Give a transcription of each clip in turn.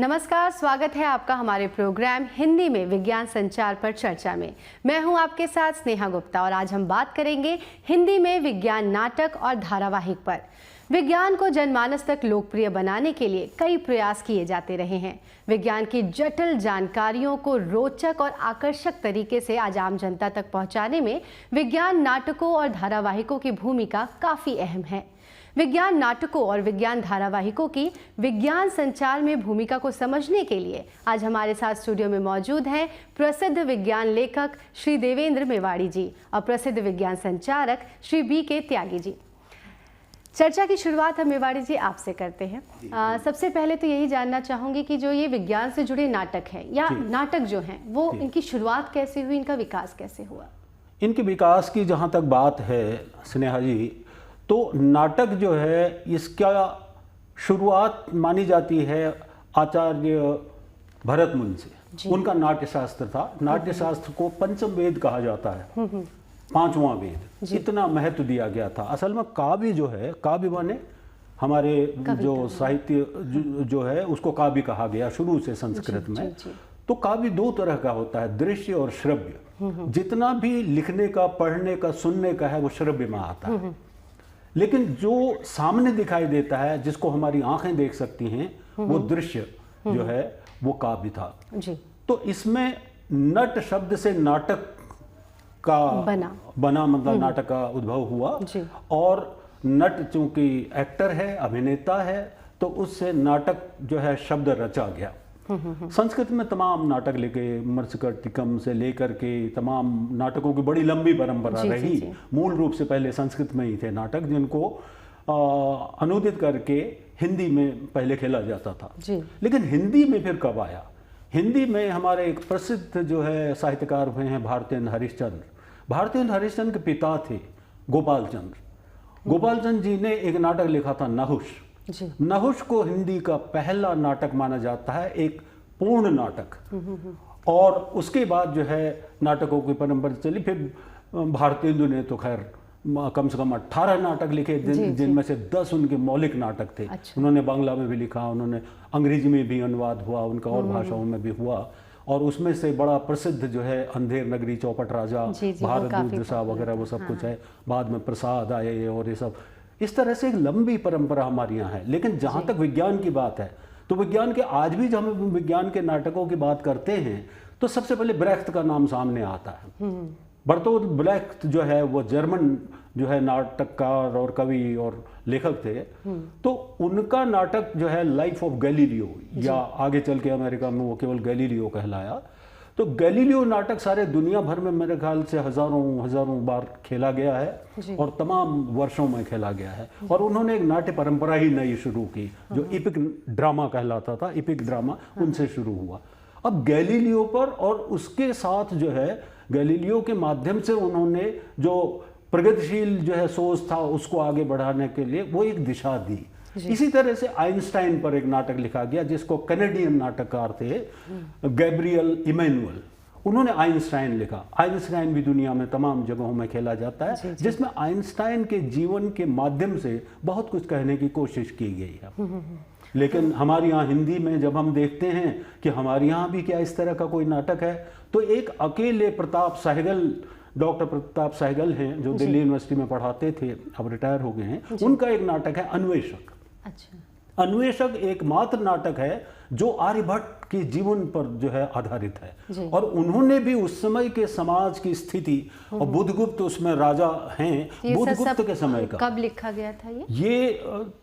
नमस्कार, स्वागत है आपका हमारे प्रोग्राम हिंदी में विज्ञान संचार पर चर्चा में। मैं हूं आपके साथ स्नेहा गुप्ता और आज हम बात करेंगे हिंदी में विज्ञान नाटक और धारावाहिक पर। विज्ञान को जनमानस तक लोकप्रिय बनाने के लिए कई प्रयास किए जाते रहे हैं। विज्ञान की जटिल जानकारियों को रोचक और आकर्षक तरीके से आज आम जनता तक पहुंचाने में विज्ञान नाटकों और धारावाहिकों की भूमिका काफ़ी अहम है। विज्ञान नाटकों और विज्ञान धारावाहिकों की विज्ञान संचार में भूमिका को समझने के लिए आज हमारे साथ स्टूडियो में मौजूद हैं प्रसिद्ध विज्ञान लेखक श्री देवेंद्र मेवाड़ी जी और प्रसिद्ध विज्ञान संचारक श्री बी.के. त्यागी जी। चर्चा की शुरुआत हम मेवाड़ी जी आपसे करते हैं। सबसे पहले तो यही जानना चाहूँगी कि जो ये विज्ञान से जुड़े नाटक हैं या नाटक जो हैं वो इनकी शुरुआत कैसे हुई, इनका विकास कैसे हुआ? इनके विकास की जहाँ तक बात है स्नेहा जी, तो नाटक जो है इसका शुरुआत मानी जाती है आचार्य भरत मुनि से। उनका नाट्य शास्त्र था। नाट्य शास्त्र को पंचम वेद कहा जाता है, पांचवां वेद। इतना महत्व दिया गया था। असल में काव्य जो है, काव्य माने हमारे जो साहित्य जो है उसको काव्य कहा गया शुरू से संस्कृत में। तो काव्य दो तरह का होता है, दृश्य और श्रव्य। जितना भी लिखने का, पढ़ने का, सुनने का है वो श्रव्य में आता है, लेकिन जो सामने दिखाई देता है, जिसको हमारी आंखें देख सकती हैं, वो दृश्य जो है वो काव्य था जी। तो इसमें नट शब्द से नाटक का बना मतलब नाटक का उद्भव हुआ जी। और नट चूंकि एक्टर है, अभिनेता है, तो उससे नाटक जो है शब्द रचा गया। संस्कृत में तमाम नाटक लिखे, मत्स्यकटिकम से लेकर के तमाम नाटकों की बड़ी लंबी परंपरा रही। जी। मूल रूप से पहले संस्कृत में ही थे नाटक, जिनको अनुदित करके हिंदी में पहले खेला जाता था जी। लेकिन हिंदी में फिर कब आया? हिंदी में हमारे एक प्रसिद्ध जो है साहित्यकार हुए हैं भारतेंद्र हरिश्चंद्र। भारतेंद्र हरिश्चंद्र के पिता थे गोपाल चंद्र। गोपाल चंद्र जी ने एक नाटक लिखा था नहुष। नहुष को हिंदी का पहला नाटक माना जाता है, एक पूर्ण नाटक। और उसके बाद जो है नाटकों की परंपरा चली। फिर भारतेंदु ने तो खैर कम से कम 18 नाटक लिखे, जिनमें से 10 उनके मौलिक नाटक थे। अच्छा। उन्होंने बांग्ला में भी लिखा, उन्होंने अंग्रेजी में भी अनुवाद हुआ, उनका और भाषाओं में भी हुआ। और उसमें से बड़ा प्रसिद्ध जो है अंधेर नगरी, चौपट राजा, भारत दूत दिशा वगैरह वो सब कुछ है। बाद में प्रसाद आए और ये सब। इस तरह से एक लंबी परंपरा हमारे यहाँ है। लेकिन जहाँ तक विज्ञान की बात है, तो विज्ञान के आज भी जब हम विज्ञान के नाटकों की बात करते हैं तो सबसे पहले ब्रेख्त का नाम सामने आता है। बर्टोल्ट ब्रेख्त जो है वो जर्मन जो है नाटककार और कवि और लेखक थे। तो उनका नाटक जो है लाइफ ऑफ गैलीलियो, या आगे चल के अमेरिका में वो केवल गैलीलियो कहलाया। तो गैलीलियो नाटक सारे दुनिया भर में मेरे ख्याल से हजारों बार खेला गया है और तमाम वर्षों में खेला गया है। और उन्होंने एक नाट्य परंपरा ही नई शुरू की जो इपिक ड्रामा कहलाता था। इपिक ड्रामा उनसे शुरू हुआ। अब गैलीलियो पर और उसके साथ जो है गैलीलियो के माध्यम से उन्होंने जो प्रगतिशील जो है सोच था उसको आगे बढ़ाने के लिए वो एक दिशा दी। इसी तरह से आइंस्टाइन पर एक नाटक लिखा गया, जिसको कैनेडियन नाटककार थे गैब्रियल इमैनुअल, उन्होंने आइंस्टाइन लिखा। आइंस्टाइन भी दुनिया में तमाम जगहों में खेला जाता है, जिसमें आइंस्टाइन के जीवन के माध्यम से बहुत कुछ कहने की कोशिश की गई है। लेकिन हमारे यहाँ हिंदी में जब हम देखते हैं कि हमारे यहाँ भी क्या इस तरह का कोई नाटक है, तो एक अकेले प्रताप सहगल, डॉक्टर प्रताप सहगल हैं जो दिल्ली यूनिवर्सिटी में पढ़ाते थे, अब रिटायर हो गए हैं। उनका एक नाटक है अन्वेषक। अच्छा। अन्वेषक एकमात्र नाटक है जो आर्यभट्ट के जीवन पर जो है आधारित है। और उन्होंने भी उस समय के समाज की स्थिति, और बुद्धगुप्त उसमें राजा हैं, बुद्धगुप्त के समय का। कब लिखा गया था ये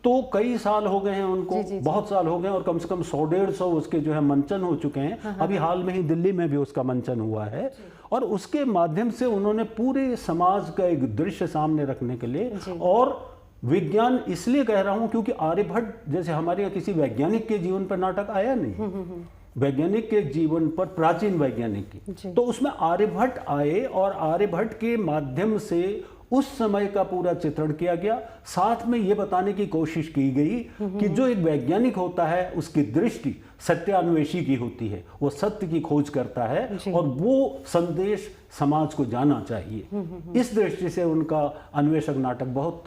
तो कई साल हो गए हैं उनको, बहुत साल हो गए, और कम से कम 100-150 उसके जो है मंचन हो चुके हैं। अभी हाल में ही दिल्ली में भी उसका मंचन हुआ है। और उसके माध्यम से उन्होंने पूरे समाज का एक दृश्य सामने रखने के लिए, और विज्ञान इसलिए कह रहा हूं क्योंकि आर्यभट्ट जैसे हमारे यहाँ किसी वैज्ञानिक के जीवन पर नाटक आया नहीं, वैज्ञानिक के जीवन पर, प्राचीन वैज्ञानिक की, तो उसमें आर्यभट्ट आए और आर्यभट्ट के माध्यम से उस समय का पूरा चित्रण किया गया। साथ में ये बताने की कोशिश की गई कि जो एक वैज्ञानिक होता है उसकी दृष्टि सत्यान्वेषी की होती है, वो सत्य की खोज करता है और वो संदेश समाज को जाना चाहिए। इस दृष्टि से उनका अन्वेषक नाटक बहुत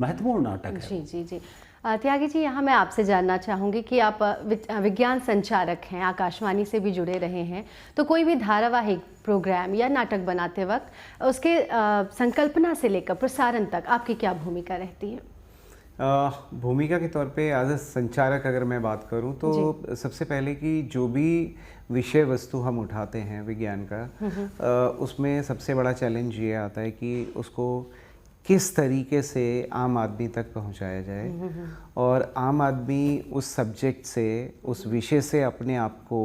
महत्वपूर्ण नाटक है। जी। त्यागी जी, यहाँ मैं आपसे जानना चाहूँगी कि आप विज्ञान संचारक हैं, आकाशवाणी से भी जुड़े रहे हैं, तो कोई भी धारावाहिक प्रोग्राम या नाटक बनाते वक्त उसके संकल्पना से लेकर प्रसारण तक आपकी क्या भूमिका रहती है? भूमिका के तौर पे एज अ संचारक अगर मैं बात करूं तो सबसे पहले कि जो भी विषय वस्तु हम उठाते हैं विज्ञान का, उसमें सबसे बड़ा चैलेंज ये आता है कि उसको किस तरीके से आम आदमी तक पहुंचाया जाए और आम आदमी उस सब्जेक्ट से, उस विषय से अपने आप को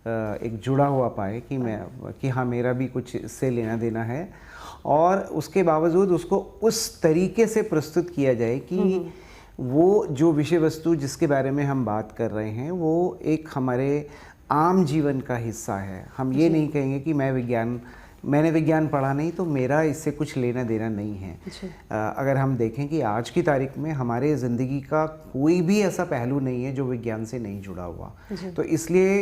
एक जुड़ा हुआ पाए कि हाँ मेरा भी कुछ इससे लेना देना है, और उसके बावजूद उसको उस तरीके से प्रस्तुत किया जाए कि वो जो विषय वस्तु जिसके बारे में हम बात कर रहे हैं वो एक हमारे आम जीवन का हिस्सा है। हम ये नहीं कहेंगे कि मैंने विज्ञान पढ़ा नहीं तो मेरा इससे कुछ लेना देना नहीं है। अगर हम देखें कि आज की तारीख में हमारे ज़िंदगी का कोई भी ऐसा पहलू नहीं है जो विज्ञान से नहीं जुड़ा हुआ, तो इसलिए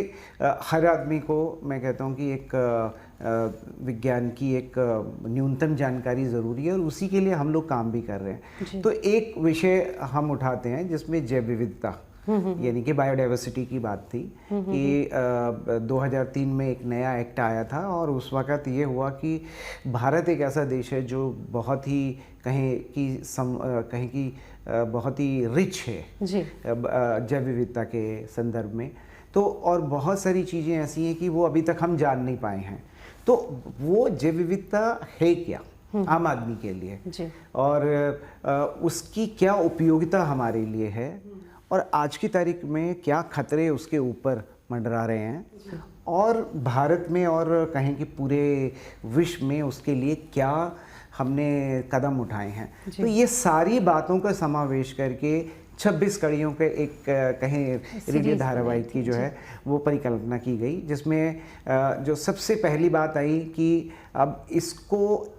हर आदमी को मैं कहता हूँ कि एक विज्ञान की एक न्यूनतम जानकारी ज़रूरी है और उसी के लिए हम लोग काम भी कर रहे हैं। तो एक विषय हम उठाते हैं जिसमें जैव विविधता यानी कि बायोडाइवर्सिटी की बात थी कि 2003 में एक नया एक्ट आया था और उस वक़्त ये हुआ कि भारत एक ऐसा देश है जो बहुत ही कहें कि बहुत ही रिच है जैव विविधता के संदर्भ में, तो और बहुत सारी चीज़ें ऐसी हैं कि वो अभी तक हम जान नहीं पाए हैं। तो वो जैव विविधता है क्या आम आदमी के लिए और उसकी क्या उपयोगिता हमारे लिए है और आज की तारीख में क्या खतरे उसके ऊपर मंडरा रहे हैं और भारत में और कहें कि पूरे विश्व में उसके लिए क्या हमने कदम उठाए हैं। तो ये सारी बातों का समावेश करके 26 कड़ियों के एक कहें रेडियो धारावाहिक की जो है वो परिकल्पना की गई, जिसमें जो सबसे पहली बात आई कि अब इसको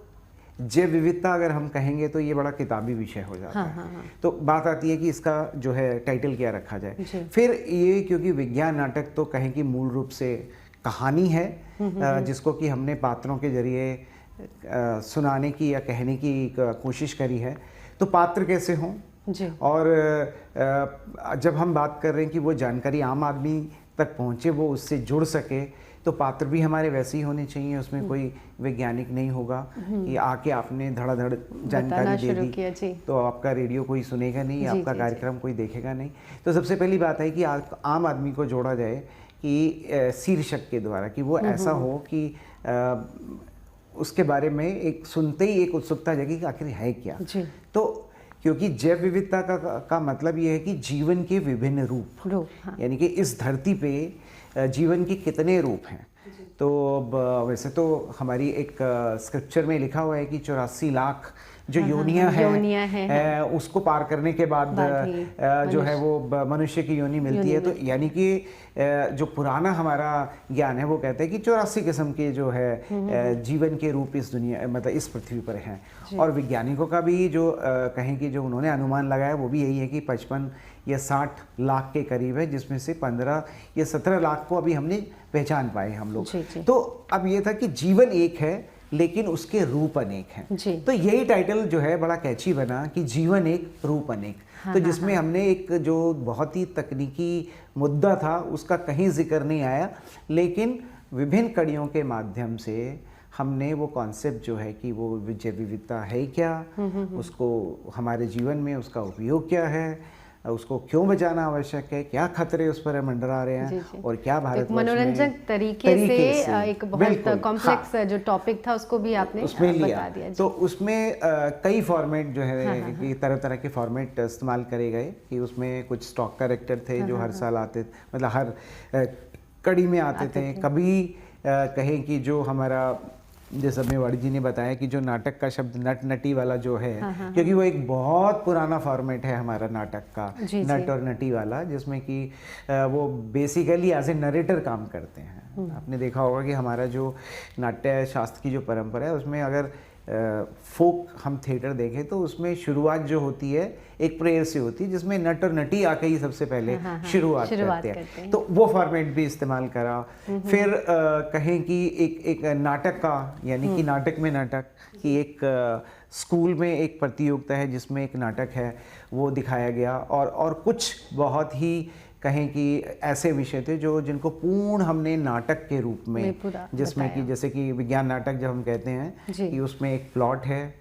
जैव विविधता अगर हम कहेंगे तो ये बड़ा किताबी विषय हो जाता है। तो बात आती है कि इसका जो है टाइटल क्या रखा जाए। फिर ये क्योंकि विज्ञान नाटक तो कहें कि मूल रूप से कहानी है जिसको कि हमने पात्रों के जरिए सुनाने की या कहने की कोशिश करी है, तो पात्र कैसे हों और जब हम बात कर रहे हैं कि वो जानकारी आम आदमी तक पहुँचे, वो उससे जुड़ सके, तो पात्र भी हमारे वैसे ही होने चाहिए। उसमें कोई वैज्ञानिक नहीं होगा कि आके आपने धड़ाधड़ जानकारी दे दी तो आपका रेडियो कोई सुनेगा नहीं, आपका कार्यक्रम कोई देखेगा नहीं। तो सबसे पहली बात है कि आम आदमी को जोड़ा जाए कि शीर्षक के द्वारा कि वो ऐसा हो कि उसके बारे में एक सुनते ही एक उत्सुकता जगी कि आखिर है क्या। तो क्योंकि जैव विविधता का मतलब ये है कि जीवन के विभिन्न रूप यानी कि इस धरती पे जीवन के कितने रूप हैं। तो वैसे तो हमारी एक स्क्रिप्चर में लिखा हुआ है कि 84 लाख जो योनियां हैं उसको पार करने के बाद जो है वो मनुष्य की योनि मिलती है। तो यानी कि जो पुराना हमारा ज्ञान है वो कहता है कि 84 किस्म के जो है जीवन के रूप इस दुनिया मतलब इस पृथ्वी पर हैं। और वैज्ञानिकों का भी जो कहें कि जो उन्होंने अनुमान लगाया वो भी यही है कि 55 या 60 लाख के करीब है, जिसमें से 15 या 17 लाख को अभी हमने पहचान पाए हम लोग। तो अब ये था कि जीवन एक है लेकिन उसके रूप अनेक हैं। तो यही टाइटल जो है बड़ा कैची बना कि जीवन एक रूप अनेक। तो जिसमें हमने एक जो बहुत ही तकनीकी मुद्दा था उसका कहीं जिक्र नहीं आया, लेकिन विभिन्न कड़ियों के माध्यम से हमने वो कॉन्सेप्ट जो है कि वो जैव विविधता है क्या, उसको हमारे जीवन में उसका उपयोग क्या है, उसको क्यों बचाना आवश्यक है, क्या खतरे उस पर मंडरा रहे हैं और क्या भारत मनोरंजक तरीके से एक बहुत कॉम्प्लेक्स जो टॉपिक था उसको भी आपने उसमें बता दिया। तो उसमें कई फॉर्मेट जो है कि तरह तरह के फॉर्मेट इस्तेमाल करे गए कि उसमें कुछ स्टॉक कैरेक्टर थे जो हर साल आते, मतलब हर कड़ी में आते थे। कभी कहें कि जो हमारा जैसे मेवाड़ी जी ने बताया कि जो नाटक का शब्द नट नटी वाला जो है, क्योंकि वो एक बहुत पुराना फॉर्मेट है हमारा नाटक का, नट और नटी वाला, जिसमें कि वो बेसिकली एज ए नरेटर काम करते हैं। आपने देखा होगा कि हमारा जो नाट्य शास्त्र की जो परंपरा है उसमें अगर फोक हम थिएटर देखें तो उसमें शुरुआत जो होती है एक प्रेयर से होती है, जिसमें नट और नटी आके ही सबसे पहले शुरुआत करते हैं। तो वो फॉर्मेट भी इस्तेमाल करा। फिर कहें कि एक नाटक का, यानी कि नाटक में नाटक की एक स्कूल में एक प्रतियोगिता है जिसमें एक नाटक है वो दिखाया गया, और कुछ बहुत ही कहें कि ऐसे विषय थे जो जिनको पूर्ण हमने नाटक के रूप में जिसमें कि जैसे कि विज्ञान नाटक जब हम कहते हैं कि उसमें एक प्लॉट है,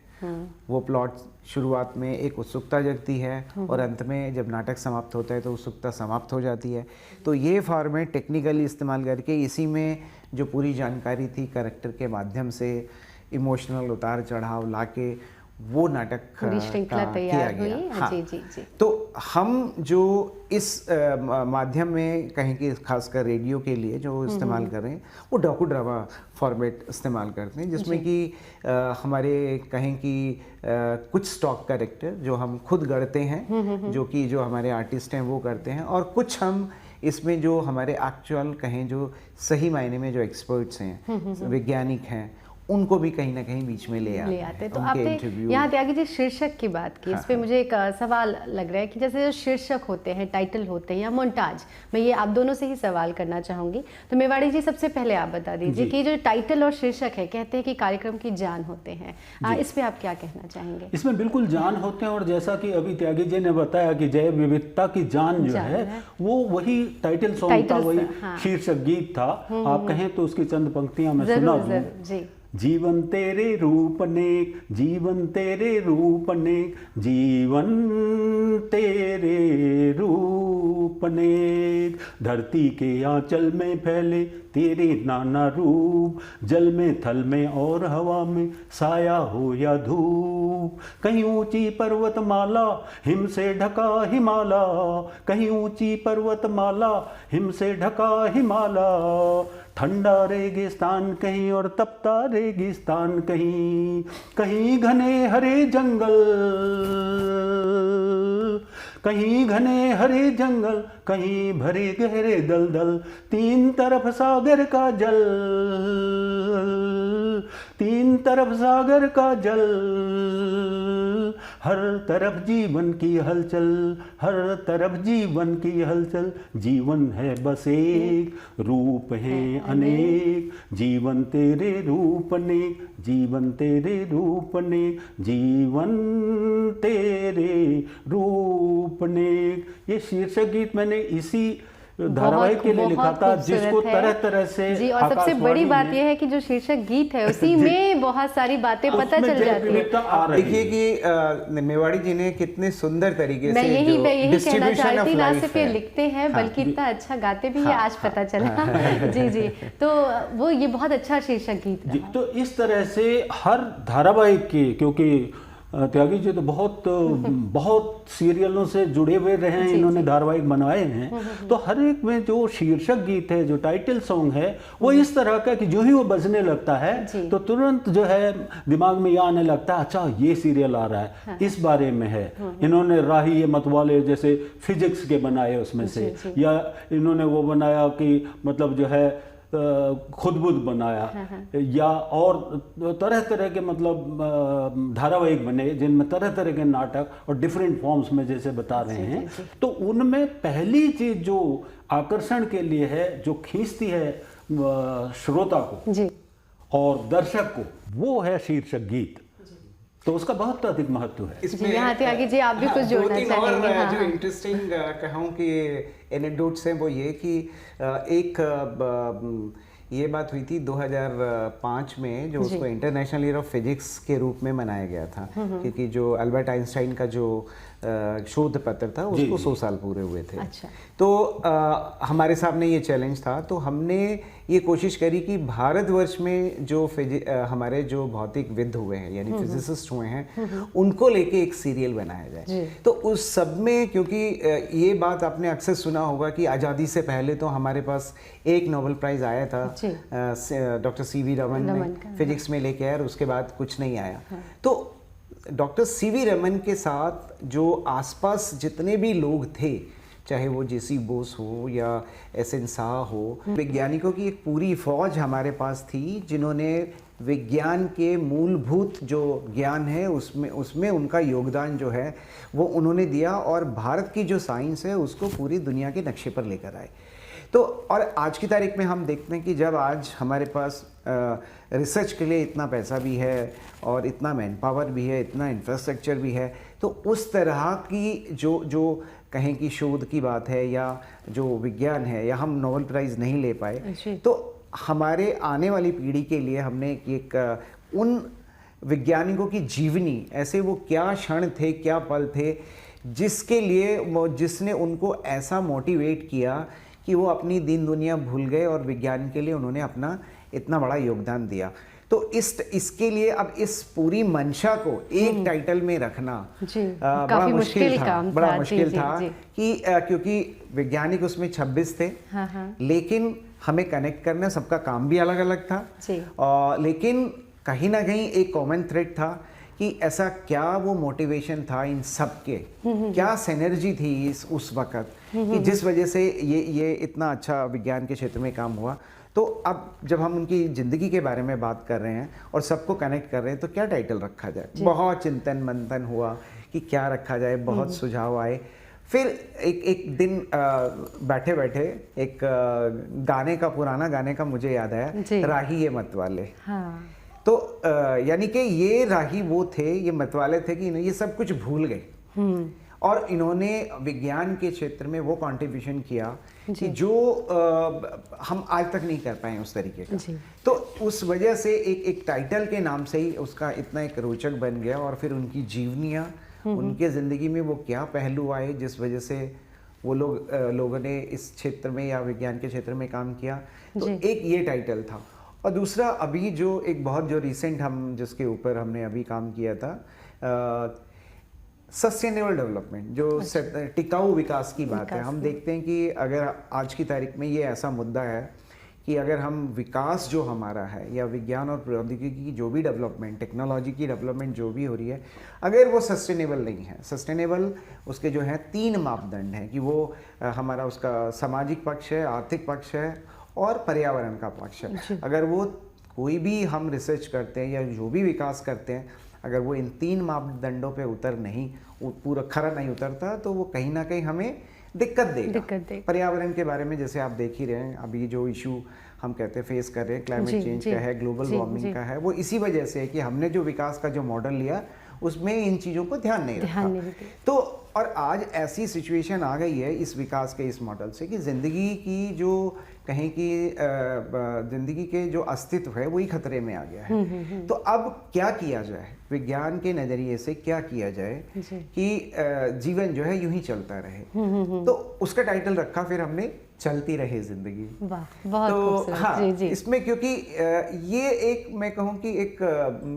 वो प्लॉट शुरुआत में एक उत्सुकता जगती है और अंत में जब नाटक समाप्त होता है तो उत्सुकता समाप्त हो जाती है। तो ये फॉर्मेट टेक्निकली इस्तेमाल करके इसी में जो पूरी जानकारी थी कैरेक्टर के माध्यम से इमोशनल उतार चढ़ाव लाके वो नाटक पूरी श्रृंखला तैयार हुई। हाँ। जी जी जी। तो हम जो इस माध्यम में कहें कि खासकर रेडियो के लिए जो इस्तेमाल कर रहे हैं वो डॉकू ड्रामा फॉर्मेट इस्तेमाल करते हैं, जिसमें कि हमारे कहें कि कुछ स्टॉक कैरेक्टर जो हम खुद गढ़ते हैं, जो हमारे आर्टिस्ट हैं वो करते हैं, और कुछ हम इसमें जो हमारे एक्चुअल कहें जो सही मायने में जो एक्सपर्ट्स हैं, वैज्ञानिक हैं, उनको भी कहीं ना कहीं बीच में ले आते हैं। तो आपने यहाँ त्यागी जी शीर्षक की बात की, इस पे मुझे एक सवाल लग रहा है कि जैसे जो शीर्षक होते हैं, टाइटल होते हैं या मोन्टाज, मैं ये आप दोनों से ही सवाल करना चाहूँगी। तो मेवाड़ी जी सबसे पहले आप बता दीजिए कि जो टाइटल और शीर्षक है, कहते हैं कि कार्यक्रम की जान होते हैं, इस पे आप क्या कहना चाहेंगे? इसमें बिल्कुल जान होते हैं, और जैसा कि अभी त्यागी जी ने बताया कि जैव विविधता की जान जो है वो वही टाइटल सॉन्ग था, वही शीर्षक गीत था। आप कहें तो उसकी चंद पंक्तियां मैं सुना दूं। जीवन तेरे रूप नेक, जीवन तेरे रूप नेक, जीवन तेरे रूप नेक, धरती के आंचल में फैले तेरे नाना रूप, जल में थल में और हवा में, साया हो या धूप, कहीं ऊंची पर्वतमाला हिम से ढका हिमाला, कहीं ऊंची पर्वतमाला हिम से ढका हिमाला, ठंडा रेगिस्तान कहीं और तपता रेगिस्तान कहीं, कहीं घने हरे जंगल, कहीं घने हरे जंगल, कहीं भरे गहरे दलदल, तीन तरफ सागर का जल, तीन तरफ सागर का जल, हर तरफ जीवन की हलचल, हर तरफ जीवन की हलचल, जीवन है बस एक, रूप है अनेक, जीवन तेरे रूप नेक, जीवन तेरे रूप नेक, जीवन तेरे रूप नेक। ये शीर्षक गीत मैंने इसी धारावाहिक के लिए लिखा था, जिसको तरह तरह से जी, और सबसे बड़ी बात यह है कि जो शीर्षक गीत है उसी में बहुत सारी बातें पता चल जाती है। देखिए कि मेवाड़ी जी ने कितने सुंदर तरीके से यही कहना चाहती थी, ना सिर्फ ये लिखते हैं बल्कि इतना अच्छा गाते भी है, आज पता चला। जी जी, तो वो ये बहुत अच्छा शीर्षक गीत रहा। तो इस तरह से हर धारावाहिक की, क्योंकि त्यागी जी तो बहुत सीरियलों से जुड़े हुए रहे हैं, इन्होंने धारावाहिक बनवाए हैं, तो हर एक में जो शीर्षक गीत है, जो टाइटल सॉन्ग है, वो इस तरह का कि जो ही वो बजने लगता है तो तुरंत जो है दिमाग में ये आने लगता है, अच्छा ये सीरियल आ रहा है, इस बारे में है। इन्होंने राही ये मतवाले जैसे फिजिक्स के बनाए उसमें से, या इन्होंने वो बनाया कि मतलब जो है खुद बुद बनाया, या और तरह तरह के मतलब धारावाहिक बने जिनमें तरह तरह के नाटक और डिफरेंट फॉर्म्स में जैसे बता रहे हैं। तो उनमें पहली चीज जो आकर्षण के लिए है, जो खींचती है श्रोता को और दर्शक को, वो है शीर्षक गीत। तो उसका बहुत अधिक महत्व है इसमें। यहाँ त्यागी जी आप भी कुछ जोड़ना चाहेंगे? जो इंटरेस्टिंग कहूँ कि एनेक्डोट्स हैं वो ये कि एक ये बात हुई थी 2005 में, जो उसको इंटरनेशनल ईयर ऑफ फिजिक्स के रूप में मनाया गया था, क्योंकि जो अल्बर्ट आइंस्टाइन का जो शोध पत्र था उसको 100 साल पूरे हुए थे। अच्छा। तो हमारे सामने ये चैलेंज था, तो हमने ये कोशिश करी कि भारतवर्ष में जो हमारे जो भौतिकविद हुए हैं, यानी फिजिसिस्ट हुए हैं, उनको लेके एक सीरियल बनाया जाए। तो उस सब में, क्योंकि ये बात आपने अक्सर सुना होगा कि आज़ादी से पहले तो हमारे पास एक नोबेल प्राइज़ आया था, डॉक्टर सीवी रमन ने फिजिक्स में लेके आया, और उसके बाद कुछ नहीं आया। तो डॉक्टर सीवी रमन के साथ जो आसपास जितने भी लोग थे चाहे वो जेसी बोस हो या एसएन शाह हो, वैज्ञानिकों की एक पूरी फौज हमारे पास थी जिन्होंने विज्ञान के मूलभूत जो ज्ञान है उसमें उनका योगदान जो है वो उन्होंने दिया और भारत की जो साइंस है उसको पूरी दुनिया के नक्शे पर लेकर आए। तो और आज की तारीख में हम देखते हैं कि जब आज हमारे पास रिसर्च के लिए इतना पैसा भी है और इतना मैन पावर भी है, इतना इंफ्रास्ट्रक्चर भी है, तो उस तरह की जो कहें कि शोध की बात है या जो विज्ञान है या हम नोबेल प्राइज़ नहीं ले पाए, तो हमारे आने वाली पीढ़ी के लिए हमने एक उन वैज्ञानिकों की जीवनी, ऐसे वो क्या क्षण थे, क्या पल थे जिसके लिए जिसने उनको ऐसा मोटिवेट किया कि वो अपनी दीन दुनिया भूल गए और विज्ञान के लिए उन्होंने अपना इतना बड़ा योगदान दिया। तो इसके लिए अब इस पूरी मंशा को एक टाइटल में रखना बड़ा मुश्किल था, बड़ा मुश्किल था कि क्योंकि वैज्ञानिक उसमें 26 थे, लेकिन हमें कनेक्ट करना, सबका काम भी अलग अलग था, लेकिन कहीं ना कहीं एक कॉमन थ्रेड था कि ऐसा क्या वो मोटिवेशन था इन सब के, क्या सिनर्जी थी उस वक्त कि जिस वजह से ये इतना अच्छा विज्ञान के क्षेत्र में काम हुआ। तो अब जब हम उनकी ज़िंदगी के बारे में बात कर रहे हैं और सबको कनेक्ट कर रहे हैं तो क्या टाइटल रखा जाए, बहुत चिंतन मंथन हुआ कि क्या रखा जाए, बहुत सुझाव आए। फिर एक दिन बैठे बैठे एक गाने का, पुराना गाने का मुझे याद आया, राही ये मतवाले। तो यानी कि ये राही वो थे, ये मतवाले थे कि ये सब कुछ भूल गए और इन्होंने विज्ञान के क्षेत्र में वो कंट्रीब्यूशन किया कि जो हम आज तक नहीं कर पाए उस तरीके का। तो उस वजह से एक टाइटल के नाम से ही उसका इतना एक रोचक बन गया और फिर उनकी जीवनियाँ, उनके ज़िंदगी में वो क्या पहलू आए जिस वजह से वो लोगों ने इस क्षेत्र में या विज्ञान के क्षेत्र में काम किया। तो एक ये टाइटल था और दूसरा अभी जो एक बहुत जो रिसेंट हम जिसके ऊपर हमने अभी काम किया था, सस्टेनेबल डेवलपमेंट, जो टिकाऊ विकास की बात है। हम देखते हैं कि अगर आज की तारीख में ये ऐसा मुद्दा है कि अगर हम विकास जो हमारा है या विज्ञान और प्रौद्योगिकी की जो भी डेवलपमेंट, टेक्नोलॉजी की डेवलपमेंट जो भी हो रही है, अगर वो सस्टेनेबल नहीं है, सस्टेनेबल उसके जो है 3 मापदंड हैं कि वो हमारा उसका सामाजिक पक्ष है, आर्थिक पक्ष है और पर्यावरण का पक्ष है। अगर वो कोई भी हम रिसर्च करते हैं या जो भी विकास करते हैं, अगर वो इन 3 मापदंडों पे पूरा खरा नहीं उतरता तो वो कहीं ना कहीं हमें दिक्कत देगा। पर्यावरण के बारे में जैसे आप देख ही रहे हैं, अभी जो इशू हम कहते हैं फेस कर रहे हैं, क्लाइमेट चेंज का है, ग्लोबल वार्मिंग का है, वो इसी वजह से है कि हमने जो विकास का जो मॉडल लिया उसमें इन चीज़ों को ध्यान नहीं रखा। तो और आज ऐसी सिचुएशन आ गई है इस विकास के इस मॉडल से कि ज़िंदगी की जो कहें कि ज़िंदगी के जो अस्तित्व है वही खतरे में आ गया है। तो अब क्या किया जाए, विज्ञान के नज़रिए से क्या किया जाए कि जीवन जो है यूं ही चलता रहे। तो उसका टाइटल रखा फिर हमने चलती रहे जिंदगी। वाह, बहुत तो हाँ, जी। इसमें क्योंकि ये एक मैं कहूँ कि एक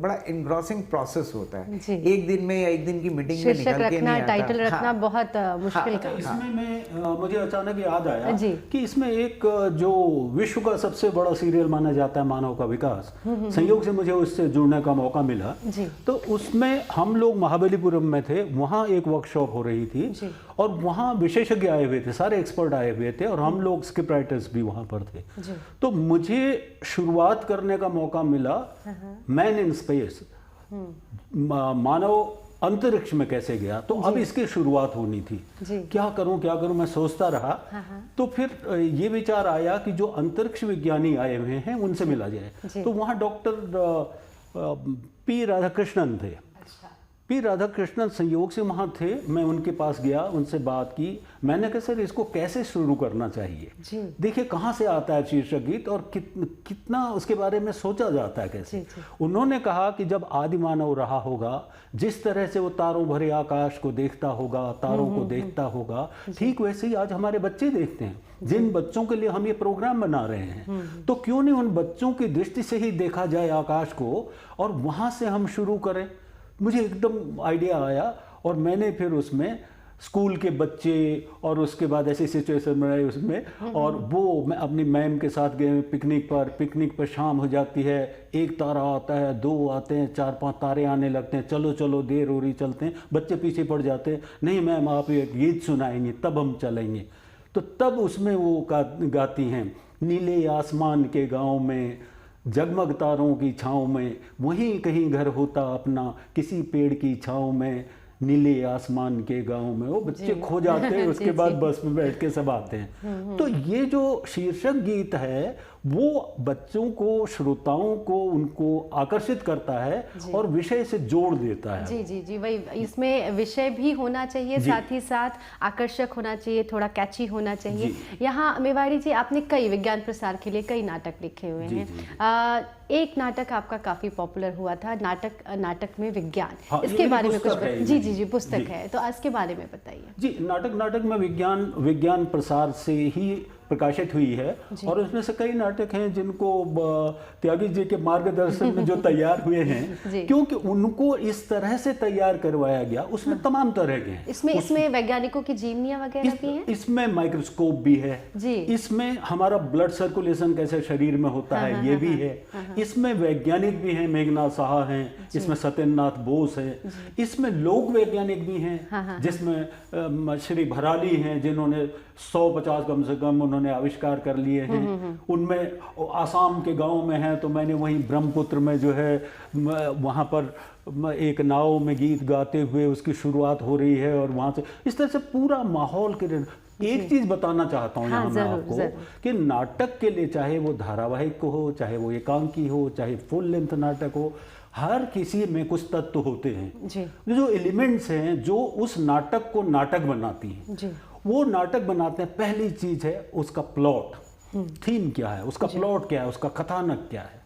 बड़ा इनग्रॉसिंग प्रोसेस होता है, एक दिन में या एक दिन की मीटिंग में निकल के नहीं आता। टाइटल रखना बहुत मुश्किल का। इसमें मैं मुझे अचानक याद आया कि इसमें एक जो विश्व का सबसे बड़ा सीरियल माना जाता है मानव का विकास, संयोग से मुझे उससे जुड़ने का मौका मिला। तो उसमें हम लोग महाबलीपुरम में थे, वहाँ एक वर्कशॉप हो रही थी और वहाँ विशेषज्ञ आए हुए थे, सारे एक्सपर्ट आए हुए थे और हम लोग स्क्रिप्ट राइटर्स भी वहाँ पर थे। तो मुझे शुरुआत करने का मौका मिला मैन इन स्पेस, मानव अंतरिक्ष में कैसे गया। तो अब इसकी शुरुआत होनी थी, क्या करूं मैं सोचता रहा। तो फिर ये विचार आया कि जो अंतरिक्ष विज्ञानी आए हुए हैं उनसे मिला जाए। तो वहाँ डॉक्टर पी राधाकृष्णन थे। पी राधाकृष्णन संयोग से वहाँ थे, मैं उनके पास गया, उनसे बात की। मैंने कहा सर इसको कैसे शुरू करना चाहिए, देखिए कहाँ से आता है शीर्षक गीत और कितना उसके बारे में सोचा जाता है कैसे। उन्होंने कहा कि जब आदि मानव रहा होगा, जिस तरह से वो तारों भरे आकाश को देखता होगा, तारों को देखता होगा, ठीक वैसे ही आज हमारे बच्चे देखते हैं। जिन बच्चों के लिए हम ये प्रोग्राम बना रहे हैं, तो क्यों नहीं उन बच्चों की दृष्टि से ही देखा जाए आकाश को और वहाँ से हम शुरू करें। मुझे एकदम आइडिया आया और मैंने फिर उसमें स्कूल के बच्चे और उसके बाद ऐसी सिचुएशन बनाई उसमें, और वो मैं अपनी मैम के साथ गए पिकनिक पर शाम हो जाती है, एक तारा आता है, दो आते हैं, 4-5 तारे आने लगते हैं, चलो चलो देर हो रही, चलते हैं, बच्चे पीछे पड़ जाते हैं, नहीं मैम आप एक गीत सुनाएंगे तब हम चलेंगे। तो तब उसमें वो गाती हैं, नीले आसमान के गाँव में जगमग तारों की छाँव में, वहीं कहीं घर होता अपना, किसी पेड़ की छाँव में, नीले आसमान के गांव में। वो बच्चे खो जाते हैं, उसके बाद बस में बैठ के सब आते हैं। तो ये जो शीर्षक गीत है वो बच्चों को, श्रोताओं को, उनको आकर्षित करता है और विषय से जोड़ देता है। जी जी जी, वही, इसमें विषय भी होना चाहिए, साथ ही साथ आकर्षक होना चाहिए, थोड़ा कैची होना चाहिए। यहाँ मेवाड़ी जी, आपने कई विज्ञान प्रसार के लिए कई नाटक लिखे हुए हैं। एक नाटक आपका काफी पॉपुलर हुआ था, नाटक में विज्ञान। हाँ, इसके बारे में कुछ जी जी जी, पुस्तक है, तो इसके बारे में बताइए। जी, नाटक में विज्ञान प्रसार से ही प्रकाशित हुई है, और उसमें से कई नाटक हैं जिनको त्यागी जी के मार्गदर्शन में जो तैयार हुए हैं, क्योंकि उनको इस तरह से तैयार करवाया गया, उसमें तमाम तरह के हैं। इसमें वैज्ञानिकों की जीवनियां वगैरह भी हैं, इसमें माइक्रोस्कोप भी है जी, इसमें हमारा ब्लड सर्कुलेशन कैसे शरीर में होता है ये भी है, इसमें वैज्ञानिक भी हैं, मेघनाथ साहा हैं, इसमें सत्येंद्रनाथ बोस है, इसमें लोक वैज्ञानिक भी हैं, जिसमें श्री भराली हैं, जिन्होंने 150 कम से कम उन्होंने आविष्कार कर लिए हैं। उनमें आसाम के गांव में है, तो मैंने वहीं ब्रह्मपुत्र में जो है वहाँ पर एक नाव में गीत गाते हुए उसकी शुरुआत हो रही है, और वहाँ से इस तरह से पूरा माहौल के। एक चीज बताना चाहता हूँ यहाँ मैं आपको कि नाटक के लिए, चाहे वो धारावाहिक हो, चाहे वो एकांकी हो, चाहे फुल लेंथ नाटक हो, हर किसी में कुछ तत्व होते हैं जी। जो एलिमेंट्स हैं जो उस नाटक को नाटक बनाती हैं जी। वो नाटक बनाते हैं। पहली चीज है उसका प्लॉट, थीम क्या है, उसका प्लॉट क्या है, उसका कथानक क्या है।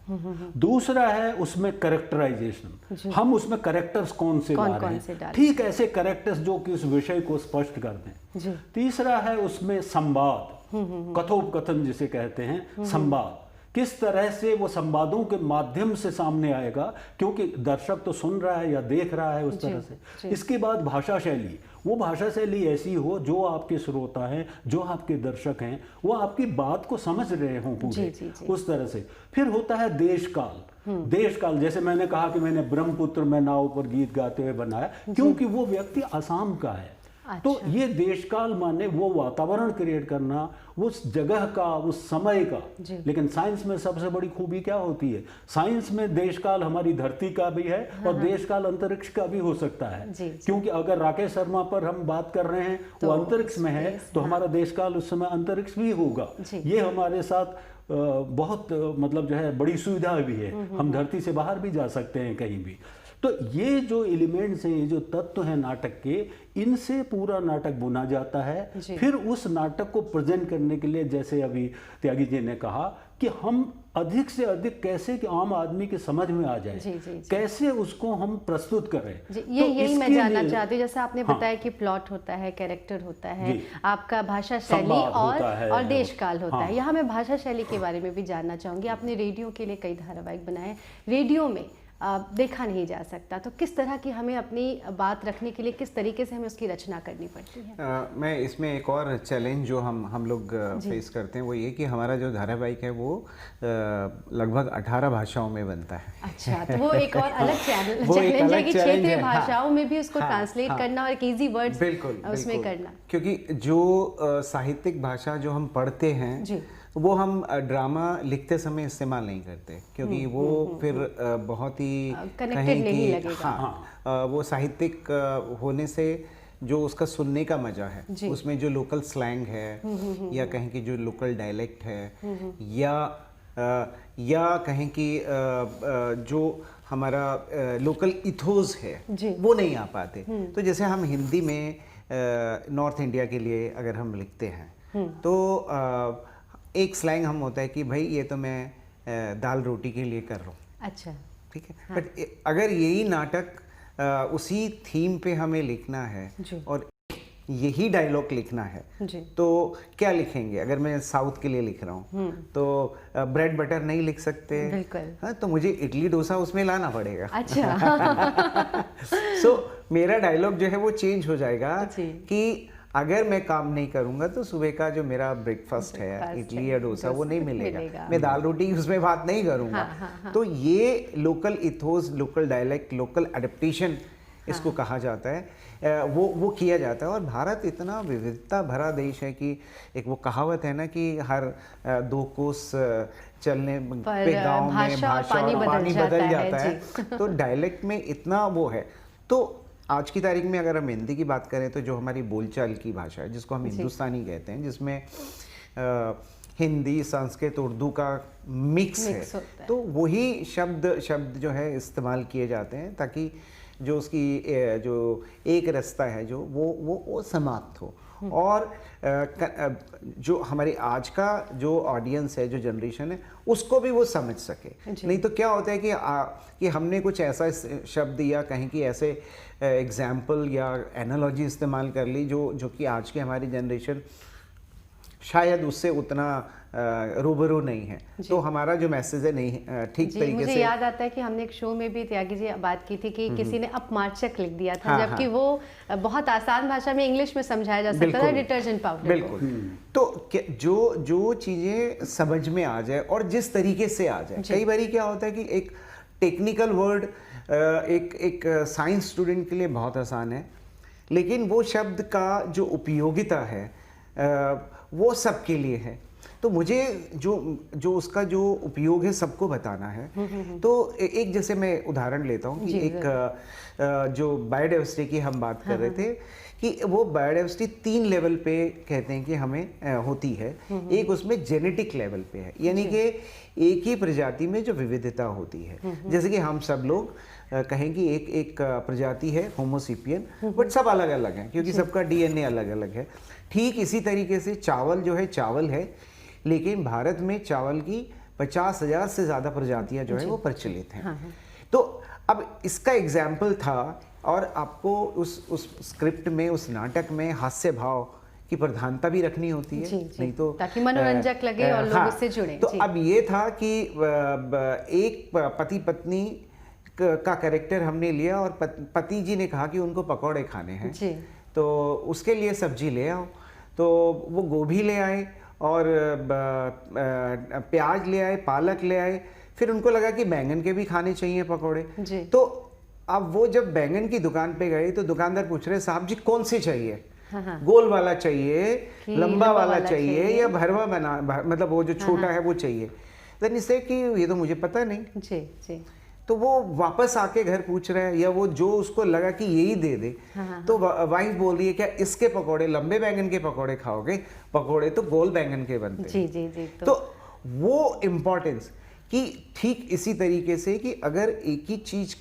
दूसरा है उसमें कैरेक्टराइजेशन, हम उसमें कैरेक्टर्स कौन से डाल रहे हैं, ठीक ऐसे कैरेक्टर्स जो कि उस विषय को स्पष्ट कर दें। तीसरा है उसमें संवाद, कथोपकथन जिसे कहते हैं, संवाद किस तरह से वो संवादों के माध्यम से सामने आएगा, क्योंकि दर्शक तो सुन रहा है या देख रहा है उस तरह से। इसके बाद भाषा शैली, वो भाषा शैली ऐसी हो जो आपके श्रोता हैं, जो आपके दर्शक हैं, वो आपकी बात को समझ रहे हों पूरे उस तरह से। फिर होता है देश काल, जैसे मैंने कहा कि मैंने ब्रह्मपुत्र में नाव पर गीत गाते हुए बनाया, क्योंकि वो व्यक्ति असम का है। अच्छा। तो ये देश काल माने वो वातावरण क्रिएट करना, उस जगह का, उस समय का। लेकिन साइंस में सबसे बड़ी खूबी क्या होती है, साइंस में देश काल हमारी धरती का भी है और देश काल अंतरिक्ष का भी हो सकता है। क्योंकि अगर राकेश शर्मा पर हम बात कर रहे हैं तो वो अंतरिक्ष में है, तो हमारा देश काल उस समय अंतरिक्ष भी होगा। ये हमारे साथ बहुत मतलब जो है बड़ी सुविधा भी है, हम धरती से बाहर भी जा सकते हैं कहीं भी। तो ये जो एलिमेंट्स हैं, ये जो तत्व हैं नाटक के, इनसे पूरा नाटक बुना जाता है। फिर उस नाटक को प्रेजेंट करने के लिए, जैसे अभी त्यागी जी ने कहा कि हम अधिक से अधिक कैसे कि आम आदमी के समझ में आ जाए, कैसे उसको हम प्रस्तुत करें। यही मैं जानना चाहती हूँ। जैसे आपने बताया कि प्लॉट होता है, कैरेक्टर होता है, आपका भाषा शैली और देश काल होता है। यहाँ मैं भाषा शैली के बारे में भी जानना चाहूँगी। आपने रेडियो के लिए कई धारावाहिक बनाए, रेडियो में देखा नहीं जा सकता, तो किस तरह की हमें अपनी बात रखने के लिए किस तरीके से हमें उसकी रचना करनी पड़ती है? मैं इसमें एक और चैलेंज जो हम लोग फेस करते हैं वो ये कि हमारा जो धारावाहिक है वो लगभग 18 भाषाओं में बनता है। अच्छा, तो वो एक और अलग चैलेंज है कि क्षेत्रीय भाषाओं में भी उसको ट्रांसलेट करना और एक इजी वर्ड्स उसमें करना, क्योंकि जो साहित्यिक भाषा जो हम पढ़ते हैं वो हम ड्रामा लिखते समय इस्तेमाल नहीं करते, क्योंकि वो फिर बहुत ही कनेक्टेड नहीं लगेगा। वो साहित्यिक होने से जो उसका सुनने का मजा है, उसमें जो लोकल स्लैंग है या कहें कि जो लोकल डायलेक्ट है या कहें कि जो हमारा लोकल इथोस है वो नहीं आ पाते। तो जैसे हम हिंदी में नॉर्थ इंडिया के लिए अगर हम लिखते हैं तो एक स्लैंग हम होता है कि भाई ये तो मैं दाल रोटी के लिए कर रहा हूँ। अच्छा, ठीक है। बट अगर यही नाटक उसी थीम पे हमें लिखना है और यही डायलॉग लिखना है जी। तो क्या लिखेंगे? अगर मैं साउथ के लिए लिख रहा हूँ तो ब्रेड बटर नहीं लिख सकते। बिल्कुल। हाँ, तो मुझे इडली डोसा उसमें लाना पड़ेगा। अच्छा। सो मेरा डायलॉग जो है वो चेंज हो जाएगा जी। कि अगर मैं काम नहीं करूंगा तो सुबह का जो मेरा ब्रेकफास्ट है, इडली या डोसा, वो नहीं मिलेगा। मैं दाल रोटी उसमें बात नहीं करूंगा। तो ये local ethos, local dialect, local adaptation इसको कहा जाता है, वो किया जाता है। और भारत इतना विविधता भरा देश है कि एक वो कहावत है ना कि हर 2 कोस चलने पे गांव में भाषा और पानी बदल जाता है। तो डायलेक्ट में इतना वो है। तो आज की तारीख में अगर हम हिंदी की बात करें तो जो हमारी बोलचाल की भाषा है, जिसको हम हिंदुस्तानी कहते हैं, जिसमें हिंदी, संस्कृत, उर्दू का मिक्स है, तो वही शब्द जो है इस्तेमाल किए जाते हैं ताकि जो उसकी जो एक रास्ता है जो वो समाप्त हो। और जो हमारे आज का जो ऑडियंस है, जो जनरेशन है, उसको भी वो समझ सके। नहीं तो क्या होता है कि हमने कुछ ऐसा शब्द या कहीं की ऐसे एग्जाम्पल या एनालॉजी इस्तेमाल कर ली जो कि आज की हमारी जनरेशन शायद उससे उतना रूबरू नहीं है, तो हमारा जो मैसेज है नहीं ठीक तरीके मुझे से। याद आता है कि हमने एक शो में भी त्यागी जी बात की थी कि किसी ने अपमार्जक लिख दिया था, जबकि वो बहुत आसान भाषा में इंग्लिश में समझाया जा सकता था, डिटर्जेंट पाउडर। बिल्कुल। तो जो चीजें समझ में आ जाए और जिस तरीके से आ जाए, कई बार क्या होता है कि एक टेक्निकल वर्ड एक साइंस स्टूडेंट के लिए बहुत आसान है, लेकिन वो शब्द का जो उपयोगिता है वो सबके लिए है। तो मुझे जो उसका जो उपयोग है सबको बताना है। तो एक जैसे मैं उदाहरण लेता हूँ कि एक जो बायोडाइवर्सिटी की हम बात कर रहे थे कि वो बायोडाइवर्सिटी 3 लेवल पे कहते हैं कि हमें होती है। एक उसमें जेनेटिक लेवल पे है, यानी कि एक ही प्रजाति में जो विविधता होती है। जैसे कि हम सब लोग कहें कि एक प्रजाति है होमोसिपियन, बट सब अलग अलग हैं क्योंकि सबका डीएनए अलग अलग है। ठीक इसी तरीके से चावल जो है चावल है, लेकिन भारत में चावल की 50,000 से ज़्यादा प्रजातियां जो है वो प्रचलित हैं। तो अब इसका एग्जाम्पल था, और आपको उस स्क्रिप्ट में, उस नाटक में हास्य भाव की प्रधानता भी रखनी होती है। नहीं तो ताकि मनोरंजक लगे और लोग उससे जुड़े। तो अब ये था कि एक पति पत्नी का कैरेक्टर हमने लिया और पति जी ने कहा कि उनको पकौड़े खाने हैं, तो उसके लिए सब्जी ले आओ। तो वो गोभी ले आए और प्याज ले आए, पालक ले आए, फिर उनको लगा कि बैंगन के भी खाने चाहिए पकौड़े। तो अब वो जब बैंगन की दुकान पे गए तो दुकानदार पूछ रहे, साहब जी कौन से चाहिए? गोल वाला चाहिए, लंबा वाला चाहिए, या भरवा बना, मतलब वो जो छोटा है वो चाहिए? देन इससे कि ये तो मुझे पता नहीं। जी। तो वो वापस आके घर पूछ रहे हैं, या वो जो उसको लगा कि यही दे दे। तो वाइफ बोल रही है, क्या इसके पकोड़े, लंबे बैंगन के पकोड़े खाओगे? पकोड़े तो गोल बैंगन के बनते हैं। जी। तो वो इम्पोर्टेंस कि ठीक इसी तरीके से कि अगर एक ही चीज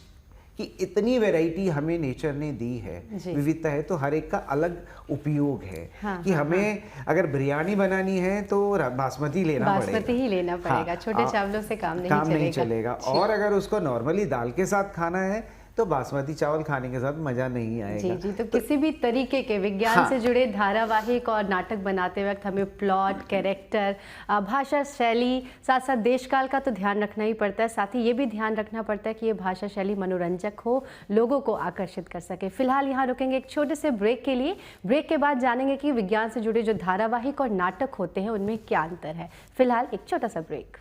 कि इतनी वैरायटी हमें नेचर ने दी है, विविधता है, तो हर एक का अलग उपयोग है। कि हमें अगर बिरयानी बनानी है तो बासमती लेना पड़ेगा, बासमती ही लेना पड़ेगा। छोटे चावलों से काम नहीं चलेगा। और अगर उसको नॉर्मली दाल के साथ खाना है तो बासमती चावल खाने के साथ मजा नहीं आएगा। जी। तो किसी भी तरीके के विज्ञान से जुड़े धारावाहिक और नाटक बनाते वक्त हमें प्लॉट, कैरेक्टर, भाषा शैली, साथ साथ देश काल का तो ध्यान रखना ही पड़ता है। साथ ही ये भी ध्यान रखना पड़ता है कि ये भाषा शैली मनोरंजक हो, लोगों को आकर्षित कर सके। फिलहाल यहाँ रुकेंगे एक छोटे से ब्रेक के लिए। ब्रेक के बाद जानेंगे कि विज्ञान से जुड़े जो धारावाहिक और नाटक होते हैं उनमें क्या अंतर है। फिलहाल एक छोटा सा ब्रेक।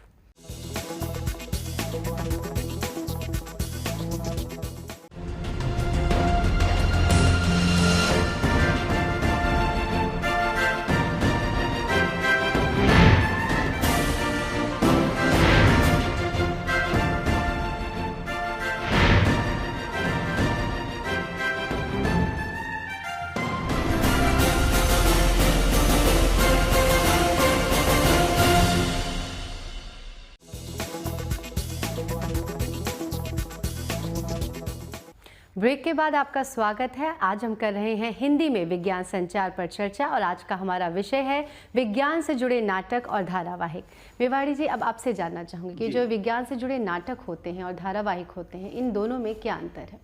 ब्रेक के बाद आपका स्वागत है। आज हम कर रहे हैं हिंदी में विज्ञान संचार पर चर्चा, और आज का हमारा विषय है विज्ञान से जुड़े नाटक और धारावाहिक। मेवाड़ी जी, अब आपसे जानना चाहूँगी कि जो विज्ञान से जुड़े नाटक होते हैं और धारावाहिक होते हैं, इन दोनों में क्या अंतर है?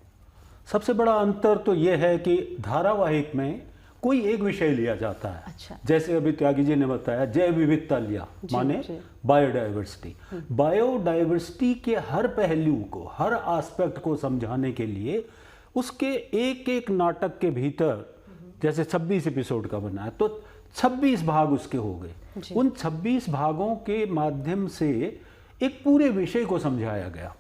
सबसे बड़ा अंतर तो ये है कि धारावाहिक में कोई एक विषय लिया जाता है। अच्छा। जैसे अभी त्यागी जी ने बताया जैव विविधता लिया, माने बायोडाइवर्सिटी। बायोडाइवर्सिटी के हर पहलू को, हर एस्पेक्ट को समझाने के लिए उसके एक एक नाटक के भीतर, जैसे 26 एपिसोड का बना है तो 26 भाग उसके हो गए। उन 26 भागों के माध्यम से एक पूरे विषय को समझाया गया।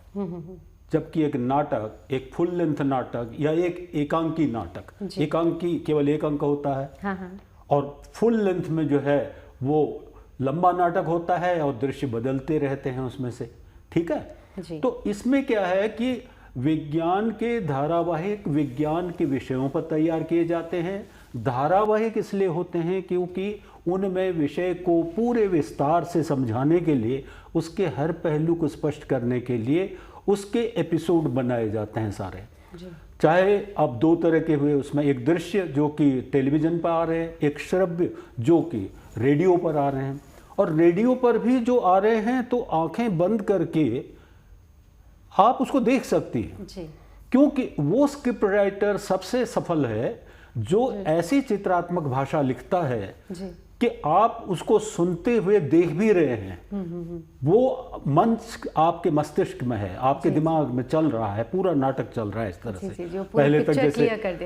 जबकि एक नाटक, एक फुल लेंथ नाटक या एक एकांकी नाटक, एकांकी केवल एक अंक होता है। हाँ। और फुल लेंथ में जो है वो लंबा नाटक होता है और दृश्य बदलते रहते हैं उसमें से, ठीक है। तो इसमें क्या है कि विज्ञान के धारावाहिक विज्ञान के विषयों पर तैयार किए जाते हैं। धारावाहिक इसलिए होते हैं क्योंकि उनमें विषय को पूरे विस्तार से समझाने के लिए, उसके हर पहलू को स्पष्ट करने के लिए उसके एपिसोड बनाए जाते हैं सारे। चाहे अब दो तरह के हुए, उसमें एक दृश्य जो कि टेलीविज़न पर आ रहे हैं, एक श्रव्य जो कि रेडियो पर आ रहे हैं। और रेडियो पर भी जो आ रहे हैं तो आंखें बंद करके आप उसको देख सकती हैं जी। क्योंकि वो स्क्रिप्ट राइटर सबसे सफल है जो ऐसी चित्रात्मक भाषा लिखता है जी। कि आप उसको सुनते हुए देख भी रहे हैं। वो मंच आपके मस्तिष्क में है, आपके दिमाग में चल रहा है, पूरा नाटक चल रहा है इस तरह से। पहले तक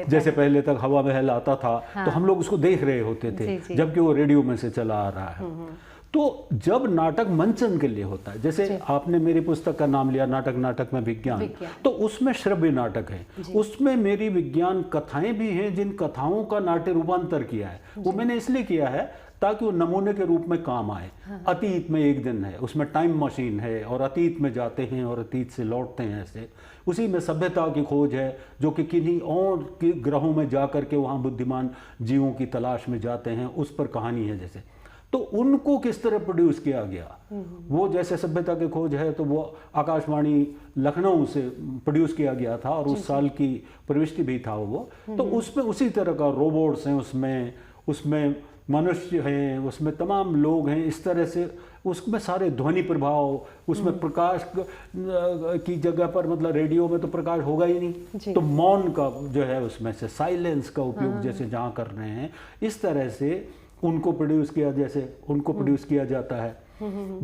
जैसे पहले तक हवा महल आता था तो हम लोग उसको देख रहे होते थे, जबकि वो रेडियो में से चला आ रहा है। तो जब नाटक मंचन के लिए होता है, जैसे आपने मेरी पुस्तक का नाम लिया नाटक में विज्ञान, तो उसमें श्रव्य नाटक है, उसमें मेरी विज्ञान कथाएं भी हैं जिन कथाओं का नाट्य रूपांतर किया है। वो मैंने इसलिए किया है ताकि वो नमूने के रूप में काम आए। अतीत में एक दिन है, उसमें टाइम मशीन है और अतीत में जाते हैं और अतीत से लौटते हैं ऐसे। उसी में सभ्यता की खोज है जो कि किन्हीं और के ग्रहों में जा कर के वहाँ बुद्धिमान जीवों की तलाश में जाते हैं, उस पर कहानी है जैसे। तो उनको किस तरह प्रोड्यूस किया गया, वो जैसे सभ्यता की खोज है तो वो आकाशवाणी लखनऊ से प्रोड्यूस किया गया था और उस साल की प्रविष्टि भी था वो। तो उसमें उसी तरह का रोबोट्स हैं, उसमें मनुष्य हैं, उसमें तमाम लोग हैं, इस तरह से उसमें सारे ध्वनि प्रभाव, उसमें प्रकाश की जगह पर, मतलब रेडियो में तो प्रकाश होगा ही नहीं, तो मौन का जो है उसमें से साइलेंस का उपयोग जैसे जहाँ कर रहे हैं, इस तरह से उनको प्रोड्यूस किया जाता है।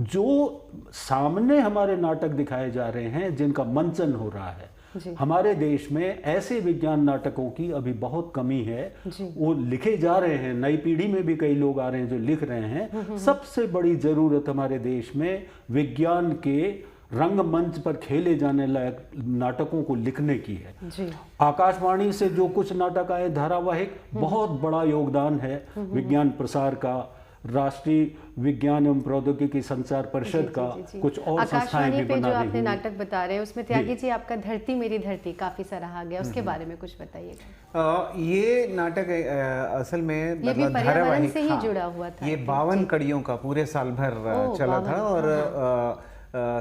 जो सामने हमारे नाटक दिखाए जा रहे हैं जिनका मंचन हो रहा है, हमारे देश में ऐसे विज्ञान नाटकों की अभी बहुत कमी है। वो लिखे जा रहे हैं, नई पीढ़ी में भी कई लोग आ रहे हैं जो लिख रहे हैं। सबसे बड़ी जरूरत हमारे देश में विज्ञान के रंगमंच पर खेले जाने लायक नाटकों को लिखने की है जी। आकाशवाणी से जो कुछ नाटक आए धारावाहिक, बहुत बड़ा योगदान है विज्ञान प्रसार का, राष्ट्रीय विज्ञान एवं प्रौद्योगिकी संचार परिषद का, कुछ और संस्थाएं भी बना जो आपने नाटक बता रहे हैं उसमें त्यागी जी आपका धरती मेरी धरती काफी सराहा गया, उसके बारे में कुछ बताइएगा। ये नाटक असल में मतलब धारावाहिक से ही जुड़ा हुआ था। ये 52 कड़ियों का पूरे साल भर चला था और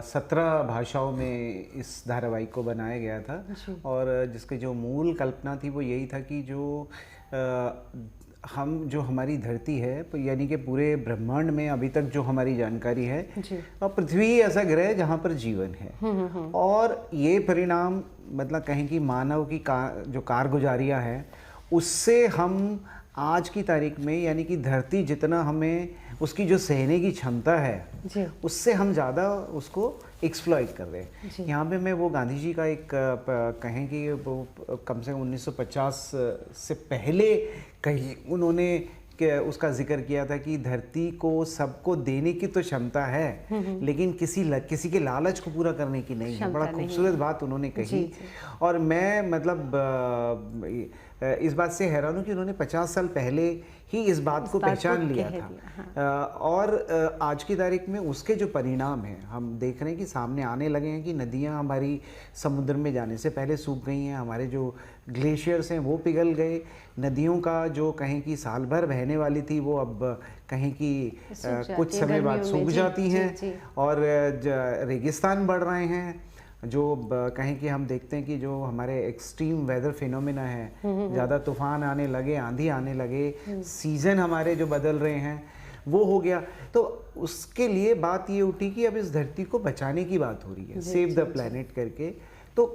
17 भाषाओं में इस धारावाहिक को बनाया गया था। और जिसकी जो मूल कल्पना थी वो यही था कि जो हमारी धरती है, यानी कि पूरे ब्रह्मांड में अभी तक जो हमारी जानकारी है, पृथ्वी ऐसा ग्रह जहाँ पर जीवन है। और ये परिणाम मतलब कहें कि मानव की जो कारगुजारियाँ हैं उससे हम आज की तारीख में, यानी कि धरती जितना हमें उसकी जो सहने की क्षमता है उससे हम ज़्यादा उसको एक्सप्लॉइट कर रहे हैं। यहाँ पे मैं वो गांधी जी का एक कहें कि वो कम से कम 1950 से पहले कहीं उन्होंने उसका जिक्र किया था कि धरती को सबको देने की तो क्षमता है, लेकिन किसी के लालच को पूरा करने की नहीं है। बड़ा खूबसूरत बात उन्होंने कही। और मैं मतलब इस बात से हैरान हूँ कि उन्होंने 50 साल पहले ही इस बात को पहचान लिया था। और आज की तारीख में उसके जो परिणाम हैं हम देख रहे हैं कि सामने आने लगे हैं कि नदियाँ हमारी समुद्र में जाने से पहले सूख गई हैं, हमारे जो ग्लेशियर्स हैं वो पिघल गए, नदियों का जो कहें कि साल भर बहने वाली थी वो अब कहें कि कुछ समय बाद सूख जाती हैं। और रेगिस्तान बढ़ रहे हैं, जो कहें कि हम देखते हैं कि जो हमारे एक्सट्रीम वेदर फिनोमेना है, ज़्यादा तूफान आने लगे, आंधी आने लगे, सीज़न हमारे जो बदल रहे हैं वो हो गया। तो उसके लिए बात ये उठी कि अब इस धरती को बचाने की बात हो रही है, सेव द प्लैनेट करके। तो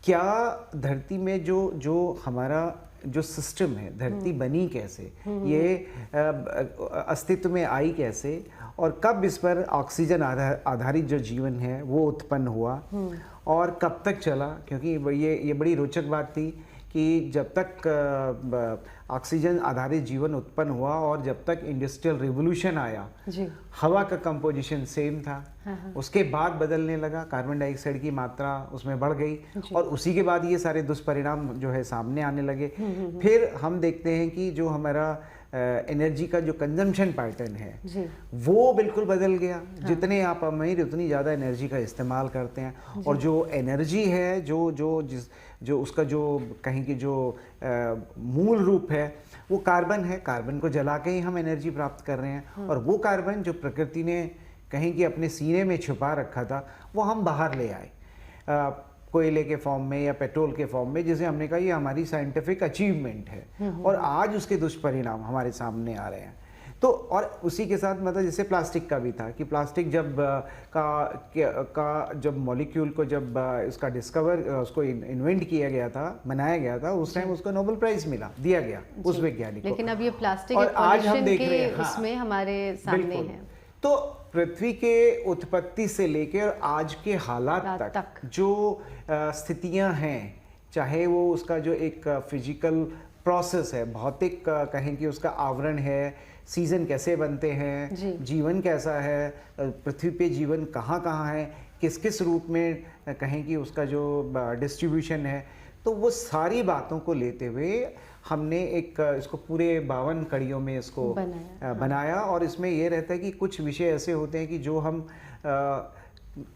क्या धरती में जो हमारा जो सिस्टम है, धरती बनी कैसे, ये अस्तित्व में आई कैसे, और कब इस पर ऑक्सीजन आधारित जो जीवन है वो उत्पन्न हुआ और कब तक चला। क्योंकि ये बड़ी रोचक बात थी कि जब तक ऑक्सीजन आधारित जीवन उत्पन्न हुआ और जब तक इंडस्ट्रियल रिवोल्यूशन आया जी। हवा का कंपोजिशन सेम था। उसके बाद बदलने लगा, कार्बन डाइऑक्साइड की मात्रा उसमें बढ़ गई और उसी के बाद ये सारे दुष्परिणाम जो है सामने आने लगे। फिर हम देखते हैं कि जो हमारा एनर्जी का जो कंजम्पशन पैटर्न है जी। वो बिल्कुल बदल गया। जितने आप अमीर उतनी ज़्यादा एनर्जी का इस्तेमाल करते हैं और जो एनर्जी है जो उसका जो कहीं की जो मूल रूप है वो कार्बन है। कार्बन को जला के ही हम एनर्जी प्राप्त कर रहे हैं और वो कार्बन जो प्रकृति ने कहीं कि अपने सीने में छुपा रखा था वो हम बाहर ले आए कोयले के फॉर्म में या पेट्रोल के फॉर्म में, जिसे हमने कहा ये हमारी साइंटिफिक अचीवमेंट है और आज उसके दुष्परिणाम हमारे सामने आ रहे हैं। तो और उसी के साथ मतलब जैसे प्लास्टिक का भी था कि प्लास्टिक जब जब मॉलिक्यूल को जब इसका उसको इन्वेंट किया गया था, बनाया गया था, उस टाइम उसको नोबेल प्राइज दिया गया उस वैज्ञानिक को। लेकिन अब ये प्लास्टिक और आज हम देख रहे हैं उसमें हमारे सामने है। तो पृथ्वी के उत्पत्ति से लेकर आज के हालात तक जो स्थितियां हैं, चाहे वो उसका जो एक फिजिकल प्रोसेस है, भौतिक कहें कि उसका आवरण है, सीजन कैसे बनते हैं, जीवन कैसा है, पृथ्वी पे जीवन कहाँ कहाँ है, किस किस रूप में कहें कि उसका जो डिस्ट्रीब्यूशन है, तो वो सारी बातों को लेते हुए हमने एक इसको पूरे 52 कड़ियों में इसको बनाया। और इसमें ये रहता है कि कुछ विषय ऐसे होते हैं कि जो हम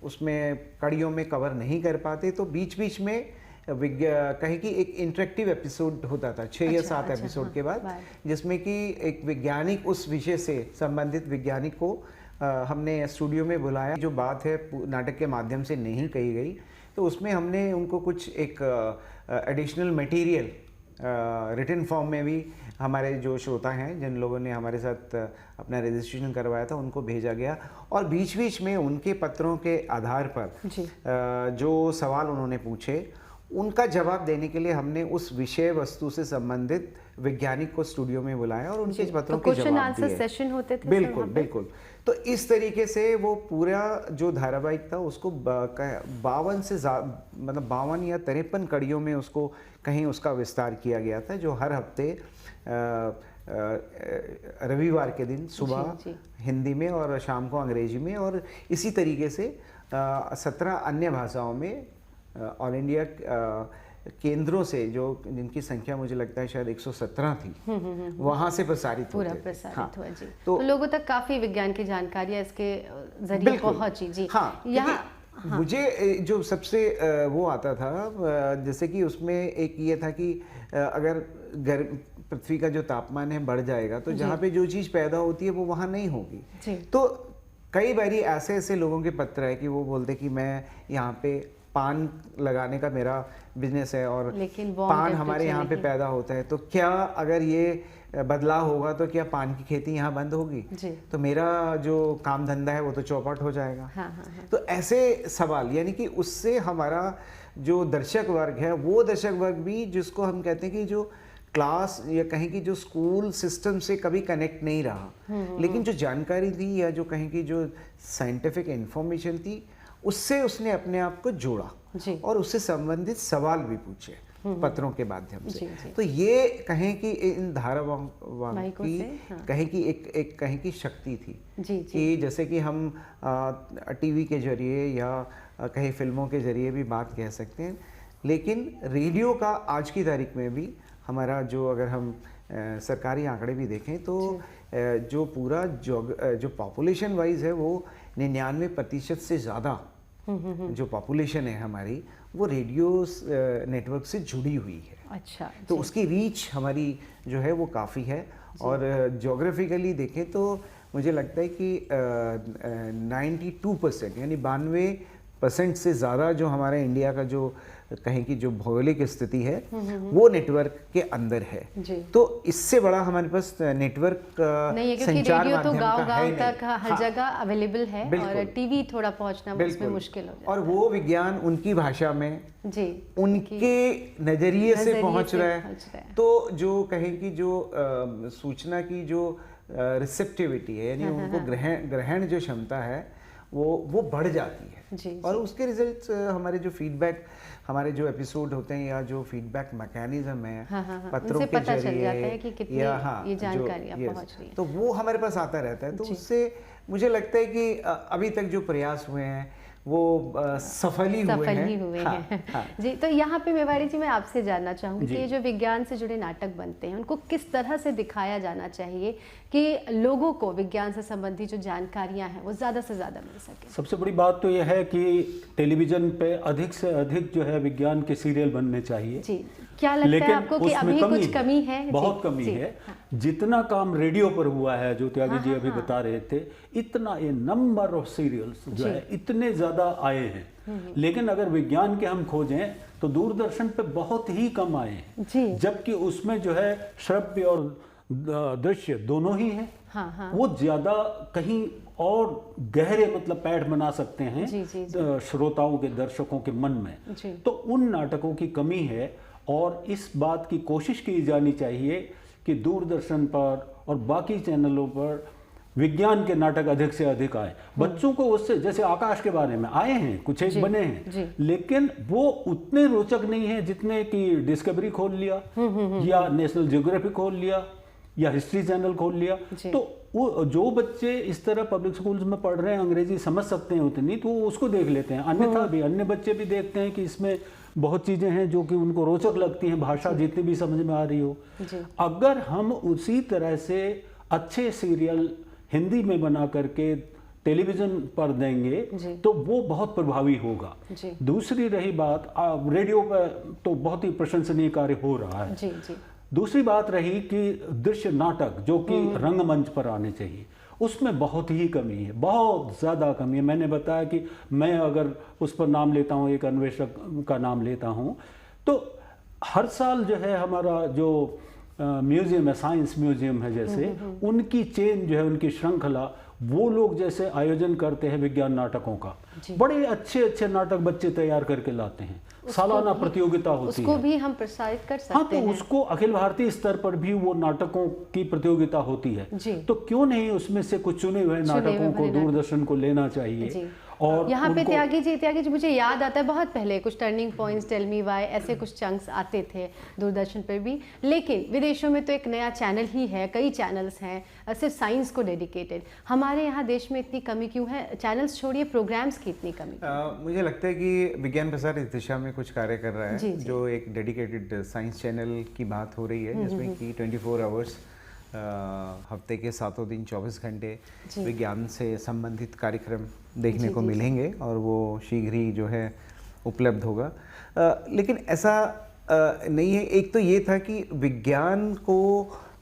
उसमें कड़ियों में कवर नहीं कर पाते, तो बीच बीच में कहें कि एक इंटरेक्टिव एपिसोड होता था 6 या 7 एपिसोड के बाद, जिसमें कि एक वैज्ञानिक उस विषय से संबंधित वैज्ञानिक को हमने स्टूडियो में बुलाया। जो बात है नाटक के माध्यम से नहीं कही गई, तो उसमें हमने उनको कुछ एक एडिशनल मटेरियल रिटन फॉर्म में भी हमारे जो श्रोता हैं, जिन लोगों ने हमारे साथ अपना रजिस्ट्रेशन करवाया था, उनको भेजा गया। और बीच बीच में उनके पत्रों के आधार पर जो सवाल उन्होंने पूछे उनका जवाब देने के लिए हमने उस विषय वस्तु से संबंधित वैज्ञानिक को स्टूडियो में बुलाया और उनके पत्रों के जवाब दिए। सेशन होते थे बिल्कुल बिल्कुल। तो इस तरीके से वो पूरा जो धारावाहिक था उसको 52 से मतलब 52 या 53 कड़ियों में उसको कहीं उसका विस्तार किया गया था, जो हर हफ्ते रविवार के दिन सुबह हिंदी में और शाम को अंग्रेजी में, और इसी तरीके से 17 अन्य भाषाओं में ऑल इंडिया केंद्रों से, जो जिनकी संख्या मुझे लगता है शायद 117 थी, वहां से प्रसारित पूरा प्रसारित हुआ जी। तो लोगों तक काफी विज्ञान की जानकारियां इसके जरिए पहुंची जी। यहाँ मुझे जो सबसे वो आता था, जैसे कि उसमें एक ये था कि अगर पृथ्वी का जो तापमान है बढ़ जाएगा तो जहाँ पे जो चीज़ पैदा होती है वो वहाँ नहीं होगी। तो कई बारी ऐसे लोगों के पत्र है कि वो बोलते कि मैं यहाँ पे पान लगाने का मेरा बिजनेस है और पान हमारे यहाँ पे पैदा होता है, तो क्या अगर ये बदलाव होगा तो क्या पान की खेती यहाँ बंद होगी? तो मेरा जो काम धंधा है वो तो चौपट हो जाएगा। तो ऐसे सवाल, यानी कि उससे हमारा जो दर्शक वर्ग है वो दर्शक वर्ग भी, जिसको हम कहते हैं कि जो क्लास या कहें कि जो स्कूल सिस्टम से कभी कनेक्ट नहीं रहा, लेकिन जो जानकारी थी या जो कहें कि जो साइंटिफिक इंफॉर्मेशन थी उससे उसने अपने आप को जोड़ा और उससे संबंधित सवाल भी पूछे पत्रों के माध्यम से। तो ये कहें कि इन धारावाहिक की कहें कि एक कहें की शक्ति थी कि जैसे कि हम टीवी के जरिए या कहीं फिल्मों के जरिए भी बात कह सकते हैं, लेकिन रेडियो का आज की तारीख में भी हमारा जो, अगर हम सरकारी आंकड़े भी देखें तो जो पूरा जो पॉपुलेशन वाइज है वो 99% से ज़्यादा जो पॉपुलेशन है हमारी वो रेडियो नेटवर्क से जुड़ी हुई है। अच्छा। तो उसकी रीच हमारी जो है वो काफ़ी है। और ज्योग्राफिकली देखें तो मुझे लगता है कि 92% यानी 50% से ज़्यादा जो हमारे इंडिया का जो कहें कि जो भौगोलिक स्थिति है वो नेटवर्क के अंदर है। जी। तो इससे बड़ा हमारे पास नेटवर्क नहीं है, क्योंकि संचार रेडियो तो माध्यम का गांव-गांव है तक नहीं। हर जगह अवेलेबल है और बिल्कुल। टीवी थोड़ा पहुंचना उसमें बिल्कुल। मुश्किल हो जाता और वो विज्ञान उनकी भाषा में है। जी। उनके नजरिए से नजरिए पहुंच से रहा है। पहुंच रहा है। तो जो कहें कि जो सूचना की जो रिसेप्टिविटी है, यानी उनको ग्रहण जो क्षमता है वो बढ़ जाती है। जी, और उसके रिजल्ट्स हमारे जो फीडबैक, हमारे जो एपिसोड होते हैं या जो फीडबैक मैकेनिज्म है, पत्रों उनसे के पता चल जरिए जाता है कि कितनी ये जानकारियाँ yes, पहुंच रही हैं। तो वो हमारे पास आता रहता है। तो उससे मुझे लगता है कि अभी तक जो प्रयास हुए हैं वो सफल ही हुए हैं। हाँ। जी, तो यहाँ पे मेवाड़ी जी मैं आपसे जानना चाहूँगी कि ये जो विज्ञान से जुड़े नाटक बनते हैं उनको किस तरह से दिखाया जाना चाहिए कि लोगों को विज्ञान से संबंधित जो जानकारियाँ हैं वो ज़्यादा से ज़्यादा मिल सके। सबसे बड़ी बात तो यह है कि टेलीविज़न पे अधिक से अधिक जो है विज्ञान के सीरियल बनने चाहिए। जी, क्या लगता है आपको कि अभी कुछ कमी है? बहुत कमी है। जितना काम रेडियो पर हुआ है, जो त्यागी जी अभी बता रहे थे, इतना ये नंबर ऑफ सीरियल्स जो है इतने ज़्यादा आए हैं, लेकिन अगर विज्ञान के हम खोजें तो दूरदर्शन पे बहुत ही कम आए हैं। जबकि उसमें जो है श्रव्य और दृश्य दोनों ही हैं। वो ज़्यादा कहीं और गहरे मतलब पैठ बना सकते हैं श्रोताओं के, दर्शकों के मन में। तो उन नाटकों की कमी है और इस बात की कोशिश की जानी चाहिए कि दूरदर्शन पर और बाकी चैनलों पर विज्ञान के नाटक अधिक से अधिक आए। बच्चों को उससे, जैसे आकाश के बारे में आए हैं, कुछ एक बने हैं, लेकिन वो उतने रोचक नहीं है जितने कि डिस्कवरी खोल लिया या नेशनल ज्योग्राफी खोल लिया या हिस्ट्री चैनल खोल लिया। तो वो जो बच्चे इस तरह पब्लिक स्कूल्स में पढ़ रहे हैं, अंग्रेजी समझ सकते हैं उतनी, तो वो उसको देख लेते हैं। अन्यथा भी अन्य बच्चे भी देखते हैं कि इसमें बहुत चीज़ें हैं जो कि उनको रोचक लगती हैं, भाषा जितनी भी समझ में आ रही हो। अगर हम उसी तरह से अच्छे सीरियल हिंदी में बना करके टेलीविज़न पर देंगे तो वो बहुत प्रभावी होगा। दूसरी रही बात, रेडियो पर तो बहुत ही प्रशंसनीय कार्य हो रहा है। दूसरी बात रही कि दृश्य नाटक जो कि रंगमंच पर आने चाहिए, उसमें बहुत ही कमी है, बहुत ज़्यादा कमी है। मैंने बताया कि मैं अगर उस पर नाम लेता हूँ, एक अन्वेषक का नाम लेता हूँ, तो हर साल जो है हमारा जो म्यूज़ियम है, साइंस म्यूज़ियम है जैसे, उनकी चेन जो है, उनकी श्रृंखला, वो लोग जैसे आयोजन करते हैं विज्ञान नाटकों का, बड़े अच्छे अच्छे नाटक बच्चे तैयार करके लाते हैं। सालाना प्रतियोगिता होती है, उसको भी हम प्रसारित कर सकते हैं। हाँ, तो उसको अखिल भारतीय स्तर पर भी वो नाटकों की प्रतियोगिता होती है। तो क्यों नहीं उसमें से कुछ चुने हुए नाटकों को दूरदर्शन को लेना चाहिए। और यहाँ पे त्यागी जी मुझे याद आता है बहुत पहले कुछ turning points, tell me why, ऐसे कुछ चंक्स आते थे दूरदर्शन पर भी। लेकिन विदेशों में तो एक नया चैनल ही है, कई चैनल्स हैं सिर्फ साइंस को डेडिकेटेड। हमारे यहाँ देश में इतनी कमी क्यों है? चैनल्स छोड़िए, प्रोग्राम्स की इतनी कमी। मुझे लगता है कि विज्ञान प्रसार इस दिशा में कुछ कार्य कर रहा है। जो एक डेडिकेटेड साइंस चैनल की बात हो रही है, जिसमें कि 24 आवर्स हफ्ते के 7 दिन 24 घंटे विज्ञान से संबंधित कार्यक्रम देखने को मिलेंगे और वो शीघ्र ही जो है उपलब्ध होगा। लेकिन ऐसा नहीं है। एक तो ये था कि विज्ञान को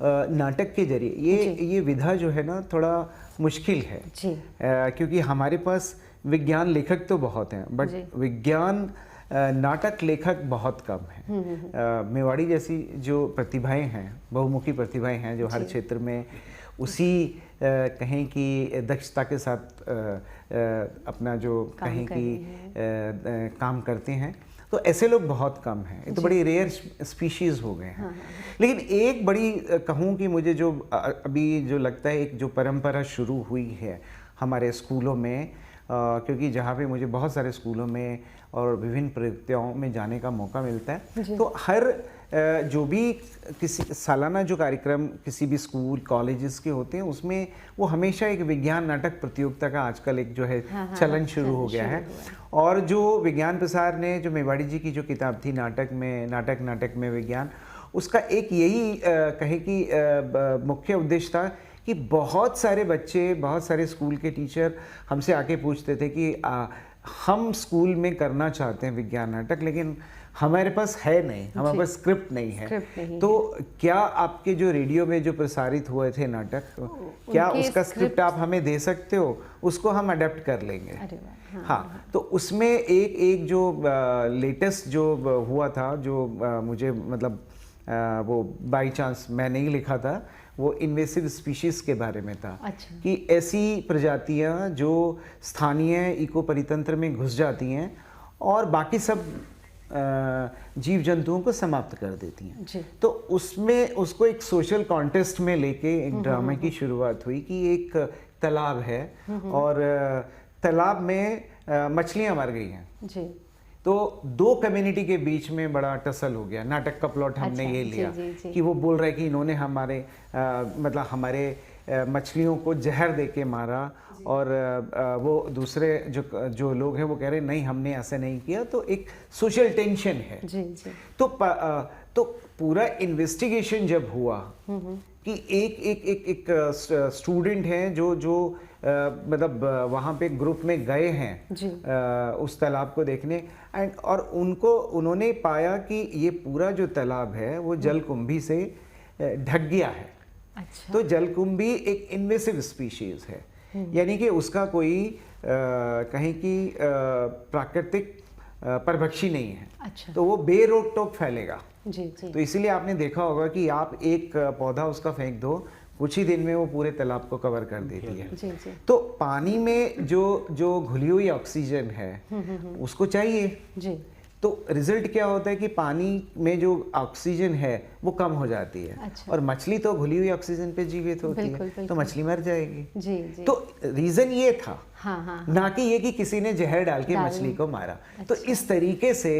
नाटक के जरिए ये विधा जो है ना थोड़ा मुश्किल है, क्योंकि हमारे पास विज्ञान लेखक तो बहुत हैं, बट विज्ञान नाटक लेखक बहुत कम हैं। मेवाड़ी जैसी जो प्रतिभाएं हैं, बहुमुखी प्रतिभाएं हैं, जो हर क्षेत्र में उसी कहें कि दक्षता के साथ अपना जो कहें कि काम करते हैं, तो ऐसे लोग बहुत कम हैं। ये तो बड़ी रेयर स्पीशीज़ हो गए हैं। लेकिन एक बड़ी कहूँ कि मुझे जो अभी जो लगता है, एक जो परंपरा शुरू हुई है हमारे स्कूलों में, क्योंकि जहाँ पे मुझे बहुत सारे स्कूलों में और विभिन्न प्रतियोगिताओं में जाने का मौका मिलता है, तो हर जो भी किसी सालाना जो कार्यक्रम किसी भी स्कूल कॉलेजेस के होते हैं, उसमें वो हमेशा एक विज्ञान नाटक प्रतियोगिता का आजकल एक जो है चलन शुरू हो गया है। और जो विज्ञान प्रसार ने जो मेवाड़ी जी की जो किताब थी नाटक में विज्ञान, उसका एक यही कहे कि मुख्य उद्देश्य था कि बहुत सारे बच्चे, बहुत सारे स्कूल के टीचर हमसे आके पूछते थे कि हम स्कूल में करना चाहते हैं विज्ञान नाटक, लेकिन हमारे पास है नहीं, हमारे पास स्क्रिप्ट नहीं है। स्क्रिप्ट नहीं तो क्या आपके जो रेडियो में जो प्रसारित हुए थे नाटक, क्या उसका स्क्रिप्ट आप हमें दे सकते हो? उसको हम अडेप्ट कर लेंगे। अरे वाह, हाँ, तो उसमें एक जो लेटेस्ट जो हुआ था, जो मुझे मतलब वो बाई चांस मैं नहीं लिखा था, वो इन्वेसिव स्पीशीज़ के बारे में था। अच्छा। कि ऐसी प्रजातियां जो स्थानीय इको परितंत्र में घुस जाती हैं और बाकी सब जीव जंतुओं को समाप्त कर देती हैं। जी। तो उसमें उसको एक सोशल कॉन्टेस्ट में लेके एक ड्रामा की शुरुआत हुई कि एक तालाब है और तालाब में मछलियां मर गई हैं। जी। तो दो कम्युनिटी के बीच में बड़ा टसल हो गया। नाटक का प्लॉट हमने अच्छा, ये जी, लिया जी, जी। कि वो बोल रहे कि इन्होंने हमारे मतलब हमारे मछलियों को जहर दे के मारा और वो दूसरे जो लोग हैं वो कह रहे नहीं हमने ऐसा नहीं किया। तो एक सोशल टेंशन है। जी जी। तो पूरा इन्वेस्टिगेशन जब हुआ कि एक स्टूडेंट हैं जो मतलब वहाँ पे ग्रुप में गए हैं जी। उस तालाब को देखने और उन्होंने पाया कि ये पूरा जो तालाब है वो जलकुंभी से ढक गया है। अच्छा। तो जलकुंभी एक इन्वेसिव स्पीशीज है, यानी कि उसका कोई कहीं की प्राकृतिक परभक्षी नहीं है। अच्छा। तो वो बेरोक टोक फैलेगा। जी जी। तो इसीलिए आपने देखा होगा कि आप एक पौधा उसका फेंक दो, कुछ ही दिन में वो पूरे तालाब को कवर कर देती है। जी जी। तो पानी में जो घुली हुई ऑक्सीजन है उसको चाहिए। जी। तो रिजल्ट क्या होता है कि पानी में जो ऑक्सीजन है वो कम हो जाती है। अच्छा। और मछली तो घुली हुई ऑक्सीजन पे जीवित होती बिल्कुल, है, बिल्कुल। तो मछली मर जाएगी। जी जी। तो रीजन ये था, हाँ हाँ। ना कि ये कि किसी ने जहर डाल के मछली को मारा। तो इस तरीके से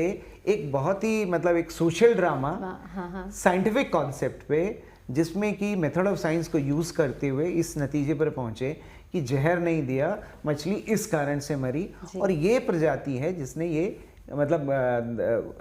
एक बहुत ही मतलब एक सोशल ड्रामा हाँ हाँ। साइंटिफिक कॉन्सेप्ट पे, जिसमें कि मेथड ऑफ साइंस को यूज करते हुए इस नतीजे पर पहुंचे कि जहर नहीं दिया, मछली इस कारण से मरी। और ये प्रजाति है जिसने ये मतलब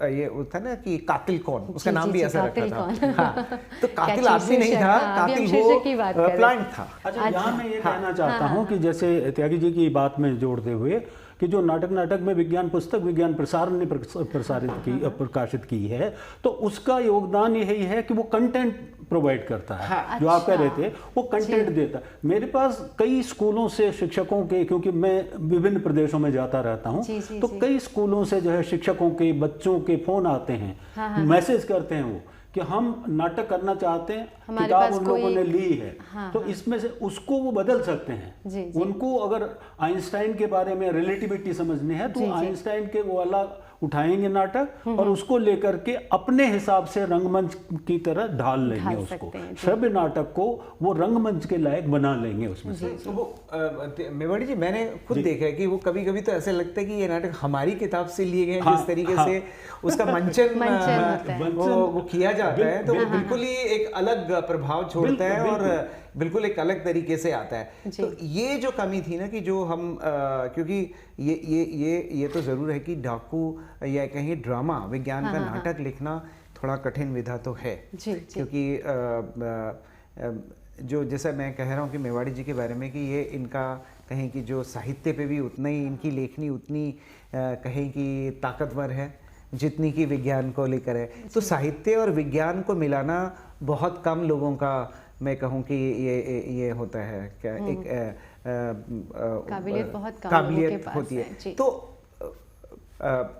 ये था ना कि कातिल कौन, उसका नाम भी ऐसा रखा था। हाँ, तो कातिल आदमी नहीं था, कातिल वो प्लांट था। अच्छा, यहाँ मैं ये कहना चाहता हूँ कि जैसे त्यागी जी की बात में जोड़ते हुए कि जो नाटक में विज्ञान पुस्तक विज्ञान प्रसारण ने प्रकाशित की है, तो उसका योगदान यही है कि वो कंटेंट प्रोवाइड करता है। हाँ, जो आप कह रहे थे वो कंटेंट देता है। मेरे पास कई स्कूलों से शिक्षकों के, क्योंकि मैं विभिन्न प्रदेशों में जाता रहता हूँ, तो कई स्कूलों से जो है शिक्षकों के बच्चों के फोन आते हैं, मैसेज करते हैं वो कि हम नाटक करना चाहते हैं, किताब उन लोगों ने ली है। तो इसमें से उसको वो बदल सकते हैं। उनको अगर आइंस्टाइन के बारे में रिलेटिविटी समझनी है तो आइंस्टाइन के वो वाला उठाएंगे नाटक और उसको लेकर के अपने हिसाब से रंगमंच की तरह ढाल लेंगे उसको, श्रव्य नाटक को वो रंगमंच के लायक बना लेंगे उसमें से। तो वो मेवाड़ी जी, मैंने खुद देखा है कि वो कभी कभी तो ऐसे लगता है कि ये नाटक हमारी किताब से लिए गए हैं। जिस तरीके से उसका मंचन वो किया जाता है, तो बिल्कुल ही एक अलग प्रभाव छोड़ता है और बिल्कुल एक अलग तरीके से आता है। तो ये जो कमी थी ना कि जो हम क्योंकि ये तो जरूर है कि डाकू या कहीं ड्रामा विज्ञान का नाटक लिखना थोड़ा कठिन विधा तो है। क्योंकि जो जैसा मैं कह रहा हूँ कि मेवाड़ी जी के बारे में कि ये इनका कहीं की जो साहित्य पे भी उतना ही इनकी लेखनी उतनी कहीं की ताकतवर है जितनी कि विज्ञान को लेकर है। तो साहित्य और विज्ञान को मिलाना बहुत कम लोगों का, मैं कहूँ कि ये होता है क्या, एक काबिलियत बहुत कम काबिलियत होती है। तो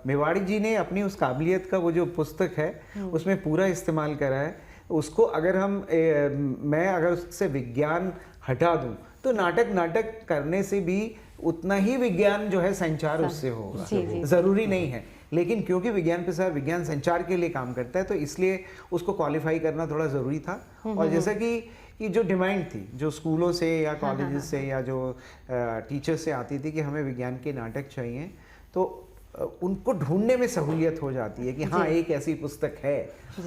मेवाड़ी जी ने अपनी उस काबिलियत का वो जो पुस्तक है उसमें पूरा इस्तेमाल करा है। उसको अगर मैं अगर उससे विज्ञान हटा दूं तो नाटक करने से भी उतना ही विज्ञान जो है संचार उससे होगा। जरूरी नहीं है, लेकिन क्योंकि विज्ञान प्रसार विज्ञान संचार के लिए काम करता है तो इसलिए उसको क्वालिफाई करना थोड़ा ज़रूरी था। और जैसा कि जो डिमांड थी जो स्कूलों से या कॉलेजेस से या जो टीचर से आती थी कि हमें विज्ञान के नाटक चाहिए, तो उनको ढूंढने में सहूलियत हो जाती है कि हाँ एक ऐसी पुस्तक है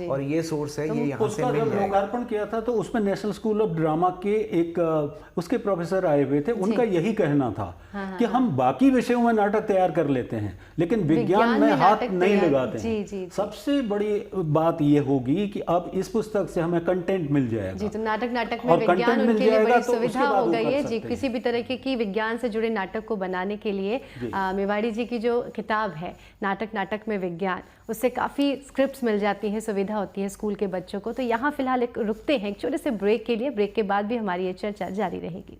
और ये सोर्स है, ये यहाँ से मिल जाएगा। जब लोकार्पण किया था तो उसमें नेशनल स्कूल ऑफ ड्रामा के एक उसके प्रोफेसर आए हुए थे, उनका यही कहना था कि हम बाकी विषयों में नाटक तैयार कर लेते हैं लेकिन विज्ञान में हाथ नहीं लगाते हैं। सबसे बड़ी बात ये होगी कि अब इस पुस्तक से हमें कंटेंट मिल जाएगा जी। तो नाटक में विज्ञान उनके लिए बड़ी सुविधा हो गई है जी। किसी भी तरह की विज्ञान से जुड़े नाटक को बनाने के लिए मेवाड़ी जी की जो किताब किताब है नाटक में विज्ञान, उससे काफ़ी स्क्रिप्ट्स मिल जाती हैं, सुविधा होती है स्कूल के बच्चों को। तो यहाँ फिलहाल एक रुकते हैं एक छोटे से ब्रेक के लिए। ब्रेक के बाद भी हमारी ये चर्चा जारी रहेगी।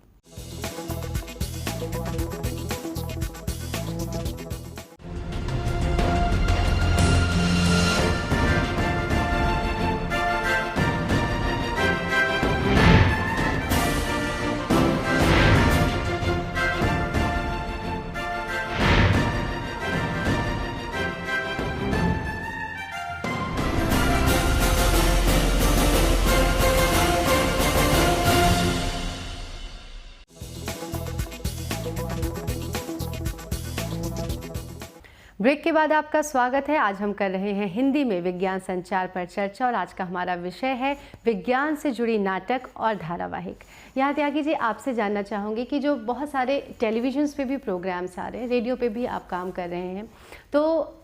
ब्रेक के बाद आपका स्वागत है। आज हम कर रहे हैं हिंदी में विज्ञान संचार पर चर्चा और आज का हमारा विषय है विज्ञान से जुड़ी नाटक और धारावाहिक। यहाँ त्यागी जी, आपसे जानना चाहूँगी कि जो बहुत सारे टेलीविजन्स पे भी प्रोग्राम्स आ रहे हैं, रेडियो पे भी आप काम कर रहे हैं, तो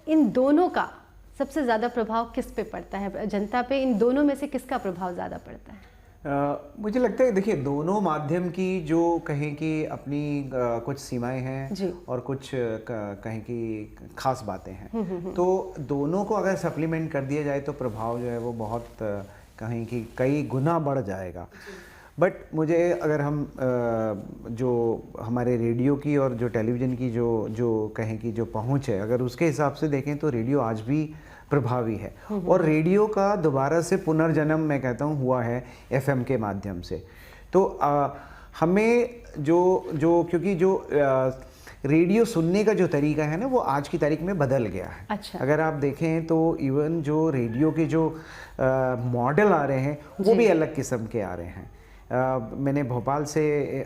इन दोनों का सबसे ज़्यादा प्रभाव किस पे पड़ता है जनता पे? इन दोनों में से किसका प्रभाव ज़्यादा पड़ता है? मुझे लगता है देखिए, दोनों माध्यम की जो कहें कि अपनी कुछ सीमाएं हैं और कुछ कहें कि खास बातें हैं, तो दोनों को अगर सप्लीमेंट कर दिया जाए तो प्रभाव जो है वो बहुत कहें कि कई गुना बढ़ जाएगा। बट मुझे अगर हम जो हमारे रेडियो की और जो टेलीविज़न की जो कहें कि जो पहुंच है, अगर उसके हिसाब से देखें तो रेडियो आज भी प्रभावी है। और रेडियो का दोबारा से पुनर्जन्म मैं कहता हूँ हुआ है एफएम के माध्यम से। तो हमें जो क्योंकि जो रेडियो सुनने का जो तरीका है ना, वो आज की तारीख में बदल गया है। अच्छा। अगर आप देखें तो इवन जो रेडियो के जो मॉडल आ रहे हैं वो भी अलग किस्म के आ रहे हैं। मैंने भोपाल से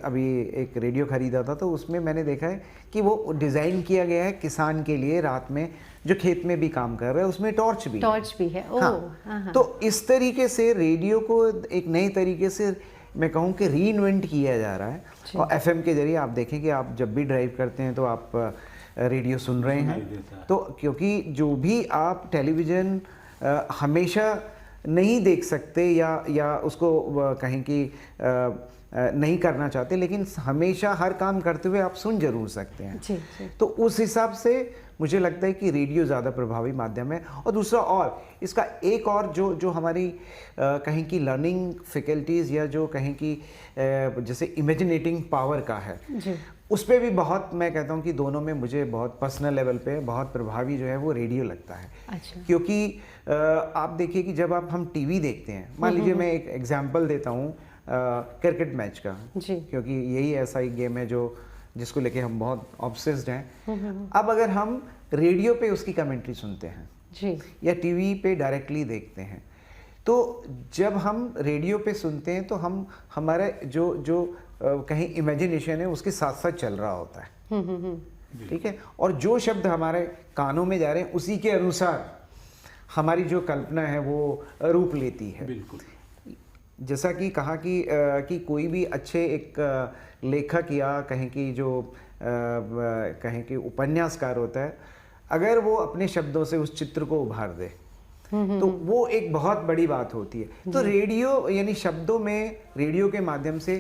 अभी एक रेडियो ख़रीदा था, तो उसमें मैंने देखा है कि वो डिज़ाइन किया गया है किसान के लिए, रात में जो खेत में भी काम कर रहे हैं उसमें टॉर्च भी है। हाँ। तो इस तरीके से रेडियो को एक नए तरीके से मैं कहूँ कि रीइन्वेंट किया जा रहा है। और एफएम के जरिए आप देखें कि आप जब भी ड्राइव करते हैं तो आप रेडियो सुन रहे हैं। तो क्योंकि जो भी आप टेलीविज़न हमेशा नहीं देख सकते या उसको कहें कि नहीं करना चाहते, लेकिन हमेशा हर काम करते हुए आप सुन जरूर सकते हैं। जी। तो उस हिसाब से मुझे लगता है कि रेडियो ज़्यादा प्रभावी माध्यम है। और दूसरा, और इसका एक और जो हमारी कहें कि लर्निंग फैकल्टीज़ या जो कहें कि जैसे इमेजिनेटिंग पावर का है, उस पर भी बहुत मैं कहता हूँ कि दोनों में मुझे बहुत पर्सनल लेवल पे बहुत प्रभावी जो है वो रेडियो लगता है। अच्छा। क्योंकि आप देखिए कि जब हम टीवी देखते हैं, मान लीजिए मैं एक एग्जांपल देता हूँ क्रिकेट मैच का, क्योंकि यही ऐसा एक गेम है जिसको लेके हम बहुत ऑब्सेस्ड हैं। अब अगर हम रेडियो पे उसकी कमेंट्री सुनते हैं या टीवी पे डायरेक्टली देखते हैं, तो जब हम रेडियो पे सुनते हैं तो हम हमारा जो कहीं इमेजिनेशन है उसके साथ साथ चल रहा होता है। ठीक है। और जो शब्द हमारे कानों में जा रहे हैं उसी के अनुसार हमारी जो कल्पना है वो रूप लेती है। बिल्कुल। जैसा कि कहा कि कोई भी अच्छे एक लेखक या कहें कि जो कहें कि उपन्यासकार होता है, अगर वो अपने शब्दों से उस चित्र को उभार दे तो वो एक बहुत बड़ी बात होती है। तो रेडियो यानी शब्दों में रेडियो के माध्यम से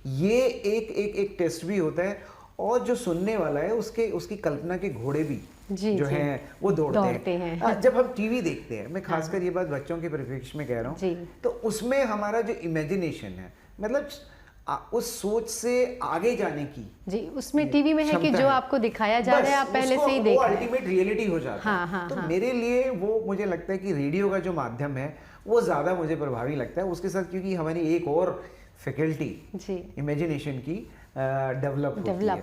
ये एक टेस्ट भी होता है, और जो सुनने वाला है उसकी कल्पना के घोड़े भी जो हैं वो दौड़ते हैं। जब हम टीवी देखते हैं, मैं खासकर ये बात बच्चों के परिप्रेक्ष्य में कह रहा हूँ, तो उसमें हमारा जो इमेजिनेशन है, मतलब उस सोच से आगे जाने की उसमें टीवी में है कि जो आपको दिखाया जा रहा है आप पहले से ही देख रहे हैं, वो अल्टीमेट रियलिटी हो जाता है। तो मेरे लिए वो मुझे लगता है कि रेडियो का जो माध्यम है वो ज़्यादा मुझे प्रभावी लगता है। उसके साथ क्योंकि हमारी एक और फैकल्टी इमेजिनेशन की डेवलप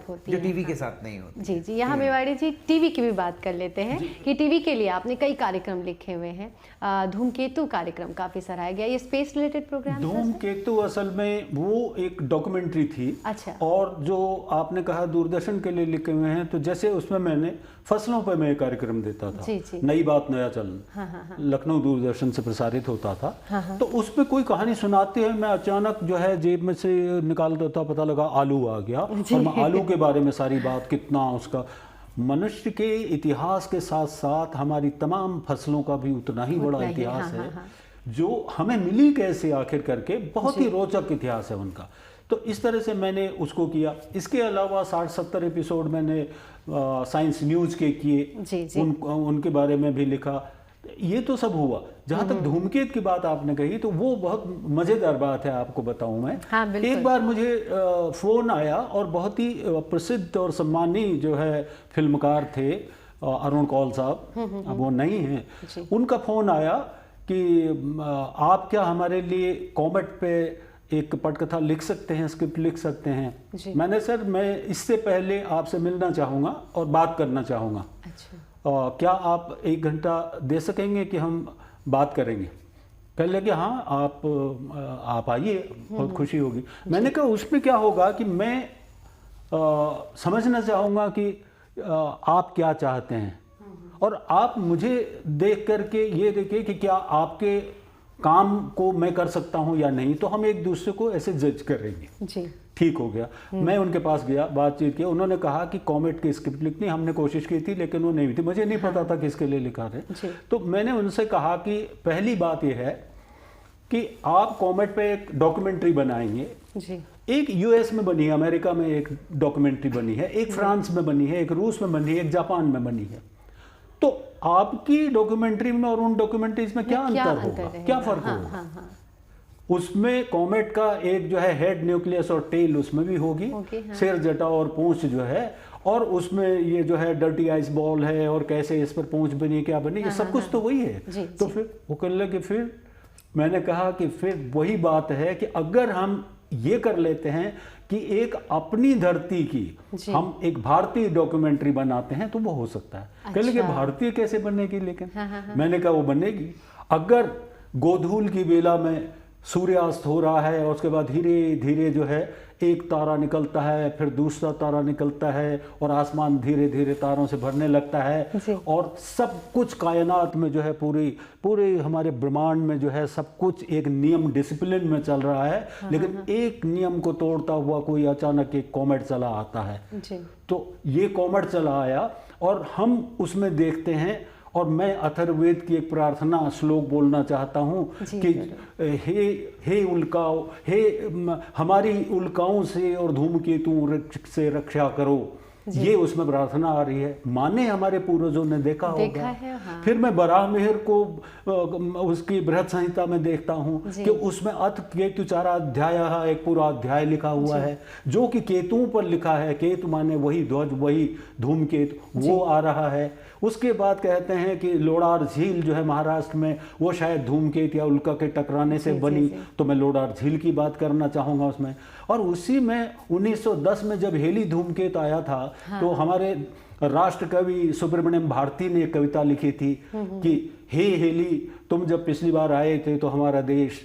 होती है जो टीवी के साथ नहीं होती। जी। यहाँ मेवाड़ी जी, टीवी की भी बात कर लेते हैं कि टीवी के लिए आपने कई कार्यक्रम लिखे हुए हैं। धूमकेतु कार्यक्रम काफी सराहा गया, ये स्पेस रिलेटेड प्रोग्राम। धूमकेतु असल में वो एक डॉक्यूमेंट्री थी। अच्छा। और जो आपने कहा दूरदर्शन के लिए लिखे हुए हैं, तो जैसे उसमें मैंने फसलों पर मैं कार्यक्रम देता था। जी। नई बात नया चलन, लखनऊ दूरदर्शन से प्रसारित होता था। तो उस पर कोई कहानी सुनाते हैं, मैं अचानक जो है जेब में से निकाल देता, पता लगा आलू आ गया, और मैं आलू के बारे में सारी बात, कितना उसका मनुष्य के इतिहास के साथ साथ हमारी तमाम फसलों का भी उतना ही बड़ा इतिहास है, जो हमें मिली कैसे आखिर करके, बहुत ही रोचक इतिहास है उनका। तो इस तरह से मैंने उसको किया। इसके अलावा 60-70 एपिसोड मैंने साइंस न्यूज़ के किए, जी जी। उनके बारे में भी लिखा। ये तो सब हुआ। जहाँ तक धूमकेतु की बात आपने कही तो वो बहुत मज़ेदार बात है, आपको बताऊं मैं। हाँ, बिल्कुल। एक बार मुझे फ़ोन आया और बहुत ही प्रसिद्ध और सम्मानीय जो है फिल्मकार थे अरुण कौल साहब, अब वो नहीं हैं। उनका फ़ोन आया कि आप क्या हमारे लिए कॉमेट पे एक पटकथा लिख सकते हैं, स्क्रिप्ट लिख सकते हैं। मैंने सर मैं इससे पहले आपसे मिलना चाहूँगा और बात करना चाहूँगा। अच्छा। क्या आप 1 घंटा दे सकेंगे कि हम बात करेंगे? कह लगे हाँ आप आइए, बहुत खुशी होगी। मैंने कहा उसमें क्या होगा कि मैं समझना चाहूँगा कि आप क्या चाहते हैं और आप मुझे देख करके ये देखें कि क्या आपके काम को मैं कर सकता हूँ या नहीं, तो हम एक दूसरे को ऐसे जज करेंगे। जी। ठीक हो गया। मैं उनके पास गया, बातचीत की। उन्होंने कहा कि कॉमेट की स्क्रिप्ट लिखनी हमने कोशिश की थी लेकिन वो नहीं हुई थी। मुझे नहीं पता था किसके लिए लिखा रहे। तो मैंने उनसे कहा कि पहली बात ये है कि आप कॉमेट पे एक डॉक्यूमेंट्री बनाएंगे। जी। एक यूएस में बनी है, अमेरिका में एक डॉक्यूमेंट्री बनी है, एक फ्रांस में बनी है, एक रूस में बनी है, एक जापान में बनी है। तो आपकी डॉक्यूमेंट्री में और उन डॉक्यूमेंट्रीज में क्या अंतर होगा, क्या फर्क होगा? उसमें कॉमेट का एक जो है हेड, न्यूक्लियस और टेल उसमें भी होगी, सिर, जटा और पूंछ जो है, और उसमें ये जो है डर्टी आइस बॉल है और कैसे इस पर पूंछ बनी, क्या बनी, ये सब कुछ तो वही है। तो फिर वो कहने लगे, फिर मैंने कहा कि फिर वही बात है कि अगर हम ये कर लेते हैं कि एक अपनी धरती की हम एक भारतीय डॉक्यूमेंट्री बनाते हैं तो वो हो सकता है। अच्छा। कहने लगे भारतीय कैसे बनेगी? लेकिन मैंने कहा वो बनेगी अगर गोधूल की बेला में सूर्यास्त हो रहा है और उसके बाद धीरे धीरे जो है एक तारा निकलता है, फिर दूसरा तारा निकलता है और आसमान धीरे धीरे तारों से भरने लगता है और सब कुछ कायनात में जो है पूरे हमारे ब्रह्मांड में जो है सब कुछ एक नियम, डिसिप्लिन में चल रहा है। लेकिन एक नियम को तोड़ता हुआ कोई अचानक एक कॉमेट चला आता है। तो ये कॉमेट चला आया और हम उसमें देखते हैं, और मैं अथर्ववेद की एक प्रार्थना श्लोक बोलना चाहता हूँ कि हे उल्काओं, हे हमारी उल्काओं से और धूमकेतु से रक्षा करो। ये उसमें प्रार्थना आ रही है। माने हमारे पूर्वजों ने देखा होगा। हाँ। फिर मैं बराह मिहिर को उसकी बृहद संहिता में देखता हूँ कि उसमें अथ केतु चारा अध्याय एक पूरा अध्याय लिखा हुआ है जो कि केतुओं पर लिखा है। केतु माने वही ध्वज, वही धूमकेतु, वो आ रहा है। उसके बाद कहते हैं कि लोडार झील जो है महाराष्ट्र में, वो शायद धूमकेतु या उल्का के टकराने से बनी। तो मैं लोडार झील की बात करना चाहूँगा उसमें। और उसी में 1910 में जब हेली धूमकेतु आया था तो हमारे राष्ट्र कवि सुब्रमण्यम भारती ने एक कविता लिखी थी कि हे हेली, तुम जब पिछली बार आए थे तो हमारा देश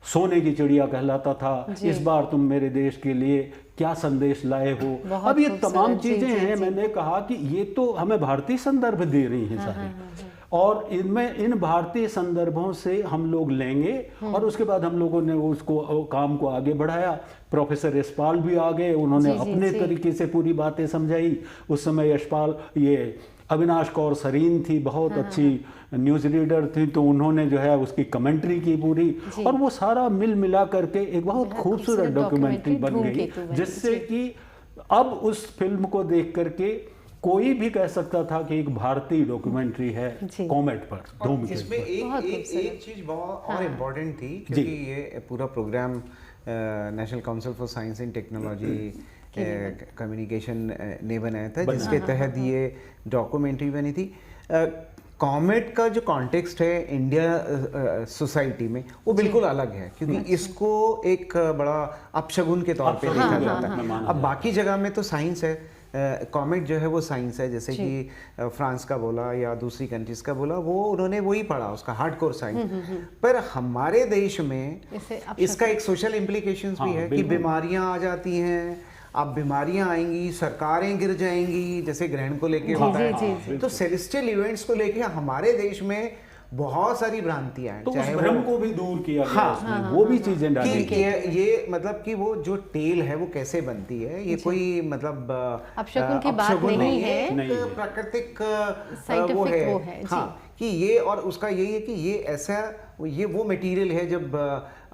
सोने की चिड़िया कहलाता था, इस बार तुम मेरे देश के लिए क्या संदेश लाए हो। अब ये तमाम चीजें हैं। मैंने कहा कि ये तो हमें भारतीय संदर्भ दे रही हैं सारी, और इनमें इन भारतीय संदर्भों से हम लोग लेंगे और उसके बाद हम लोगों ने उसको काम को आगे बढ़ाया। प्रोफेसर यशपाल भी आ गए, उन्होंने अपने तरीके से पूरी बातें समझाई। उस समय यशपाल, ये अविनाश कौर सरीन थी, बहुत अच्छी न्यूज़ रीडर थी, तो उन्होंने जो है उसकी कमेंट्री की पूरी, और वो सारा मिल मिला करके एक बहुत खूबसूरत डॉक्यूमेंट्री बन गई, जिससे कि अब उस फिल्म को देख करके कोई भी कह सकता था कि एक भारतीय डॉक्यूमेंट्री है कॉमेट पर, धूमकेतु। इसमें एक चीज बहुत और इम्पोर्टेंट थी, क्योंकि ये पूरा program national council for science and technology communication ने बनाया था, जिसके तहत ये डॉक्यूमेंट्री बनी थी। कॉमेट का जो कॉन्टेक्स्ट है इंडिया सोसाइटी में वो बिल्कुल अलग है, क्योंकि इसको एक बड़ा अपशगुन के तौर पे देखा जाता है। अब बाकी जगह में तो साइंस है, कॉमेट जो है वो साइंस है, जैसे कि फ्रांस का बोला या दूसरी कंट्रीज का बोला, वो उन्होंने वही पढ़ा, उसका हार्डकोर साइंस। पर हमारे देश में इसका एक सोशल इम्प्लीकेशंस भी है कि बीमारियां आ जाती हैं। अब बीमारियां आएंगी, सरकारें गिर जाएंगी, जैसे ग्रहण को लेके होता है। तो सेलेस्टियल इवेंट्स को लेके हमारे देश में बहुत सारी भ्रांतियां हैं। तो उस भ्रम को भी दूर किया गया, वो भी चीजें डाली कि ये मतलब कि वो जो टेल है वो कैसे बनती है, ये कोई मतलब अपशगुन की बात नहीं है, एक प्राकृतिक वो है। हाँ, कि ये, और उसका यही है कि ये ऐसा, ये वो मटेरियल है जब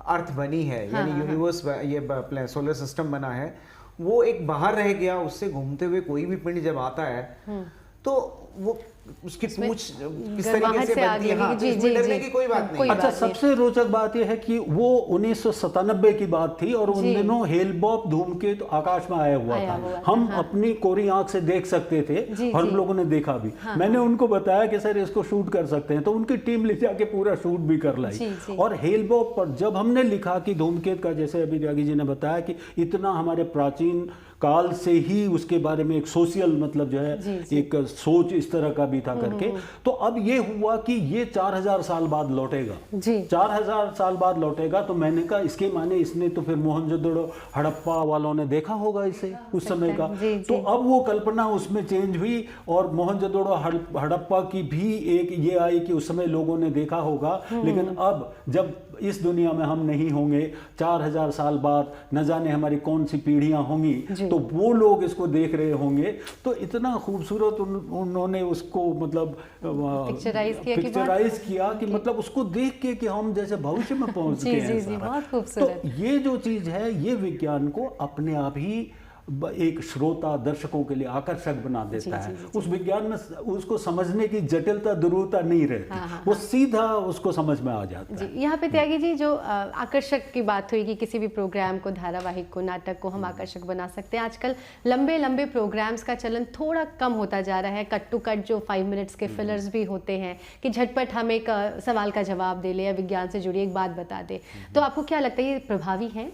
अर्थ बनी है, यानी यूनिवर्स, ये सोलर सिस्टम बना है, वो एक बाहर रह गया, उससे घूमते हुए कोई भी पिंड जब आता है तो वो उसकी पूछ किस तरीके से बनती है, हाँ, तो इसमें डरने की कोई बात नहीं। अच्छा, सबसे रोचक बात यह है कि वो 1997 की बात थी और उन दिनों हेल-बॉप धूमकेतु आकाश में आया हुआ था। हम अपनी कोरी आंख से देख सकते थे और हम लोगों ने देखा भी। मैंने उनको बताया कि सर इसको शूट कर सकते हैं, तो उनकी टीम ले जाके पूरा शूट भी कर लाई। और हेल-बॉप पर जब हमने लिखा कि धूमकेतु का, जैसे अभी त्यागी जी ने बताया कि इतना हमारे प्राचीन काल से ही उसके बारे में एक सोशल, मतलब जो है एक सोच इस तरह का भी था करके, तो अब ये हुआ कि ये 4000 साल बाद लौटेगा, 4000 साल बाद लौटेगा। तो मैंने कहा इसके माने इसने तो फिर मोहनजोदड़ो हड़प्पा वालों ने देखा होगा इसे उस समय का। तो अब वो कल्पना उसमें चेंज हुई और मोहनजोदड़ो हड़प्पा की भी एक ये आई कि उस समय लोगों ने देखा होगा, लेकिन अब जब इस दुनिया में हम नहीं होंगे, 4000 साल बाद न जाने हमारी कौन सी पीढ़ियां होंगी, तो वो लोग इसको देख रहे होंगे। तो इतना खूबसूरत उन्होंने उसको मतलब पिक्चराइज किया कि मतलब उसको देख के कि हम जैसे भविष्य में पहुंच गए हैं। तो ये जो चीज है, ये विज्ञान को अपने आप ही एक श्रोता दर्शकों के लिए आकर्षक बना देता है। उस विज्ञान में उसको समझने की जटिलता दुरूहता नहीं रहती, वो सीधा उसको समझ में आ जाता है। यहाँ पे त्यागी जी जो आकर्षक की बात हुई कि किसी भी प्रोग्राम को, धारावाहिक को, नाटक को हम आकर्षक बना सकते हैं। आजकल लंबे लंबे प्रोग्राम्स का चलन थोड़ा कम होता जा रहा है। कट टू कट जो 5 मिनट्स के फिलर्स भी होते हैं कि झटपट हम एक सवाल का जवाब दे ले या विज्ञान से जुड़ी एक बात बता दे। तो आपको क्या लगता है ये प्रभावी है?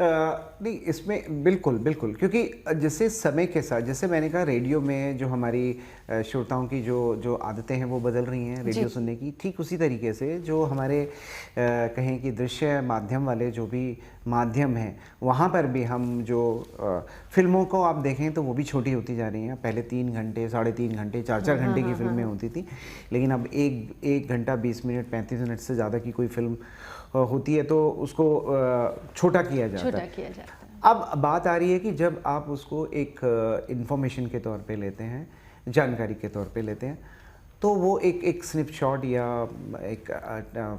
नहीं, इसमें बिल्कुल बिल्कुल, क्योंकि जैसे समय के साथ, जैसे मैंने कहा रेडियो में जो हमारी श्रोताओं की जो आदतें हैं वो बदल रही हैं रेडियो सुनने की, ठीक उसी तरीके से जो हमारे कहें कि दृश्य माध्यम वाले जो भी माध्यम हैं, वहाँ पर भी हम जो फिल्मों को आप देखें तो वो भी छोटी होती जा रही हैं। पहले 3 घंटे, 3.5 घंटे, 4 घंटे की फिल्में होती थी, लेकिन अब 1 घंटा 20 मिनट 35 मिनट से ज़्यादा की कोई फिल्म होती है तो उसको छोटा किया जाता है। अब बात आ रही है कि जब आप उसको एक इंफॉर्मेशन के तौर पे लेते हैं, जानकारी के तौर पे लेते हैं, तो वो एक स्नैपशॉट या एक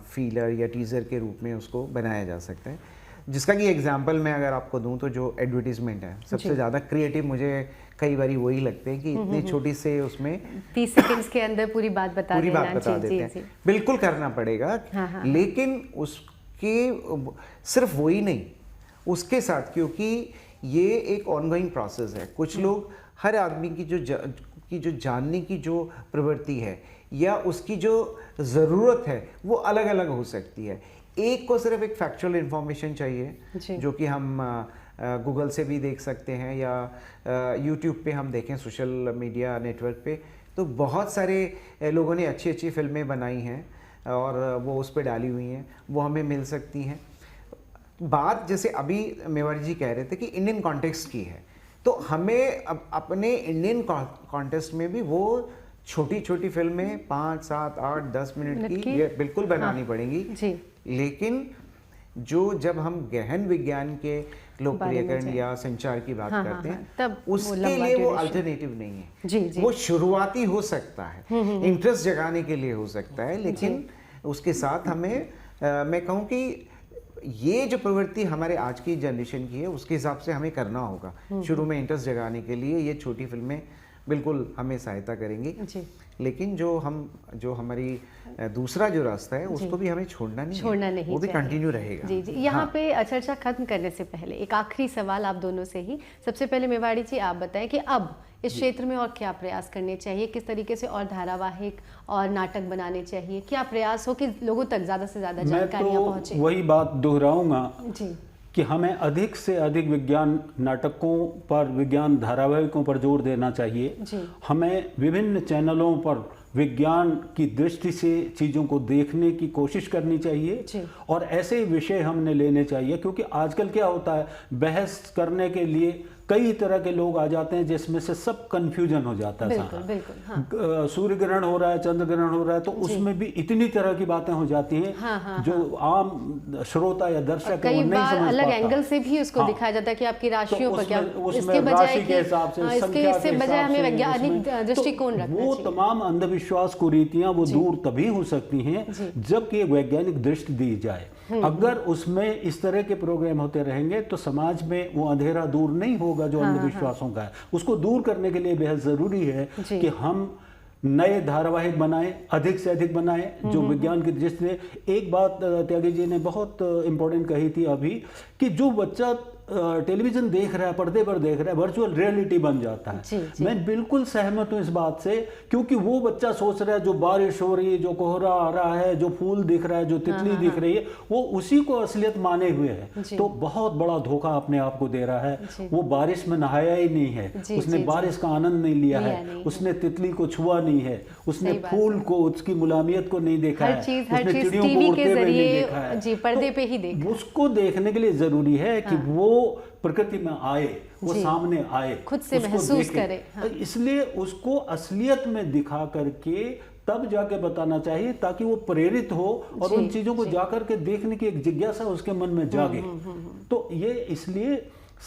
फीलर या टीज़र के रूप में उसको बनाया जा सकता है। जिसका कि एग्जांपल मैं अगर आपको दूं तो जो एडवर्टीजमेंट है, सबसे ज़्यादा क्रिएटिव मुझे कई बारी वही लगते हैं कि इतनी छोटी से उसमें 30 सेकंड्स के अंदर पूरी बात बता देते हैं। बिल्कुल करना पड़ेगा, लेकिन उसके सिर्फ वही नहीं, उसके साथ, क्योंकि ये एक ऑनगोइंग प्रोसेस है। कुछ लोग, हर आदमी की जो जानने की जो प्रवृत्ति है या उसकी जो ज़रूरत है वो अलग अलग हो सकती है। एक को सिर्फ एक फैक्चुअल इंफॉर्मेशन चाहिए जो कि हम गूगल से भी देख सकते हैं या यूट्यूब पे हम देखें, सोशल मीडिया नेटवर्क पे तो बहुत सारे लोगों ने अच्छी अच्छी फिल्में बनाई हैं और वो उस पर डाली हुई हैं, वो हमें मिल सकती हैं। बात जैसे अभी मेवाड़ी जी कह रहे थे कि इंडियन कॉन्टेक्स्ट की है, तो हमें अपने इंडियन कॉन्टेक्स्ट में भी वो छोटी छोटी फिल्में 5, 7, 8, 10 मिनट की ये बिल्कुल बनानी पड़ेंगी। लेकिन जब हम गहन विज्ञान के लोकप्रियकरण या संचार की बात करते हैं, तब उसके लिए वो अल्टरनेटिव नहीं है। वो शुरुआती हो सकता है, इंटरेस्ट जगाने के लिए हो सकता है, लेकिन उसके साथ हमें मैं कहूँ कि ये जो प्रवृत्ति हमारे आज की जनरेशन की है उसके हिसाब से हमें करना होगा। शुरू में इंटरेस्ट जगाने के लिए ये छोटी फिल्में बिल्कुल हमें सहायता करेंगी, लेकिन जो हमारी दूसरा जो रास्ता है उसको भी हमें छोड़ना नहीं, वो भी कंटिन्यू रहेगा। जी यहाँ पे चर्चा खत्म करने से पहले एक आखिरी सवाल आप दोनों से ही। सबसे पहले मेवाड़ी जी आप बताएं कि अब इस क्षेत्र में और क्या प्रयास करने चाहिए, किस तरीके से और धारावाहिक और नाटक बनाने चाहिए, क्या प्रयास हो कि लोगों तक ज़्यादा से ज़्यादा जानकारियाँ पहुँचे? वही बात दोहराऊंगा कि हमें अधिक से अधिक विज्ञान नाटकों पर, विज्ञान धारावाहिकों पर जोर देना चाहिए। हमें विभिन्न चैनलों पर विज्ञान की दृष्टि से चीज़ों को देखने की कोशिश करनी चाहिए और ऐसे विषय हमने लेने चाहिए, क्योंकि आजकल क्या होता है, बहस करने के लिए कई तरह के लोग आ जाते हैं जिसमें से सब कंफ्यूजन हो जाता है। बिल्कुल, सूर्य ग्रहण हो रहा है, चंद्र ग्रहण हो रहा है, तो उसमें भी इतनी तरह की बातें हो जाती हैं जो आम श्रोता या दर्शक कई बार अलग एंगल से भी उसको दिखाया जाता है कि आपकी राशियों पर क्या, इसके बजाय के हिसाब से, इसके बजाय हमें वैज्ञानिक दृष्टिकोण रखना चाहिए। वो तमाम अंधविश्वास अंधविश्वास कुरीतियां वो दूर तभी हो सकती हैं जबकि एक वैज्ञानिक दृष्टि दी जाए। अगर उसमें इस तरह के प्रोग्राम होते रहेंगे तो समाज में वो अंधेरा दूर नहीं होगा जो अंधविश्वासों का है। उसको दूर करने के लिए बेहद ज़रूरी है कि हम नए धारावाहिक बनाएं, अधिक से अधिक बनाएं जो विज्ञान की दृष्टि से। एक बात त्यागी जी ने बहुत इंपॉर्टेंट कही थी अभी कि जो बच्चा टेलीविजन देख रहा है, पर्दे पर देख रहा है, वर्चुअल रियलिटी बन जाता है। मैं बिल्कुल सहमत हूं इस बात से, क्योंकि वो बच्चा सोच रहा है जो बारिश हो रही है, जो कोहरा आ रहा है, जो फूल दिख रहा है, जो तितली दिख रही है, वो उसी को असलियत माने हुए है। तो बहुत बड़ा धोखा अपने आप को दे रहा है। वो बारिश में नहाया ही नहीं है, उसने बारिश का आनंद नहीं लिया है, उसने तितली को छुआ नहीं है, उसने फूल को, उसकी मुलायमियत को नहीं देखा है, उसने चिड़ियों को उड़ते हुए नहीं देखा है। पर्दे पे ही देखा। उसको देखने के लिए जरूरी है कि वो प्रकृति में आए, वो सामने आए, खुद से महसूस करे। इसलिए उसको असलियत में दिखा करके तब जाके बताना चाहिए ताकि वो प्रेरित हो और उन चीजों को जाकर के देखने की एक जिज्ञासा उसके मन में जागे। तो ये इसलिए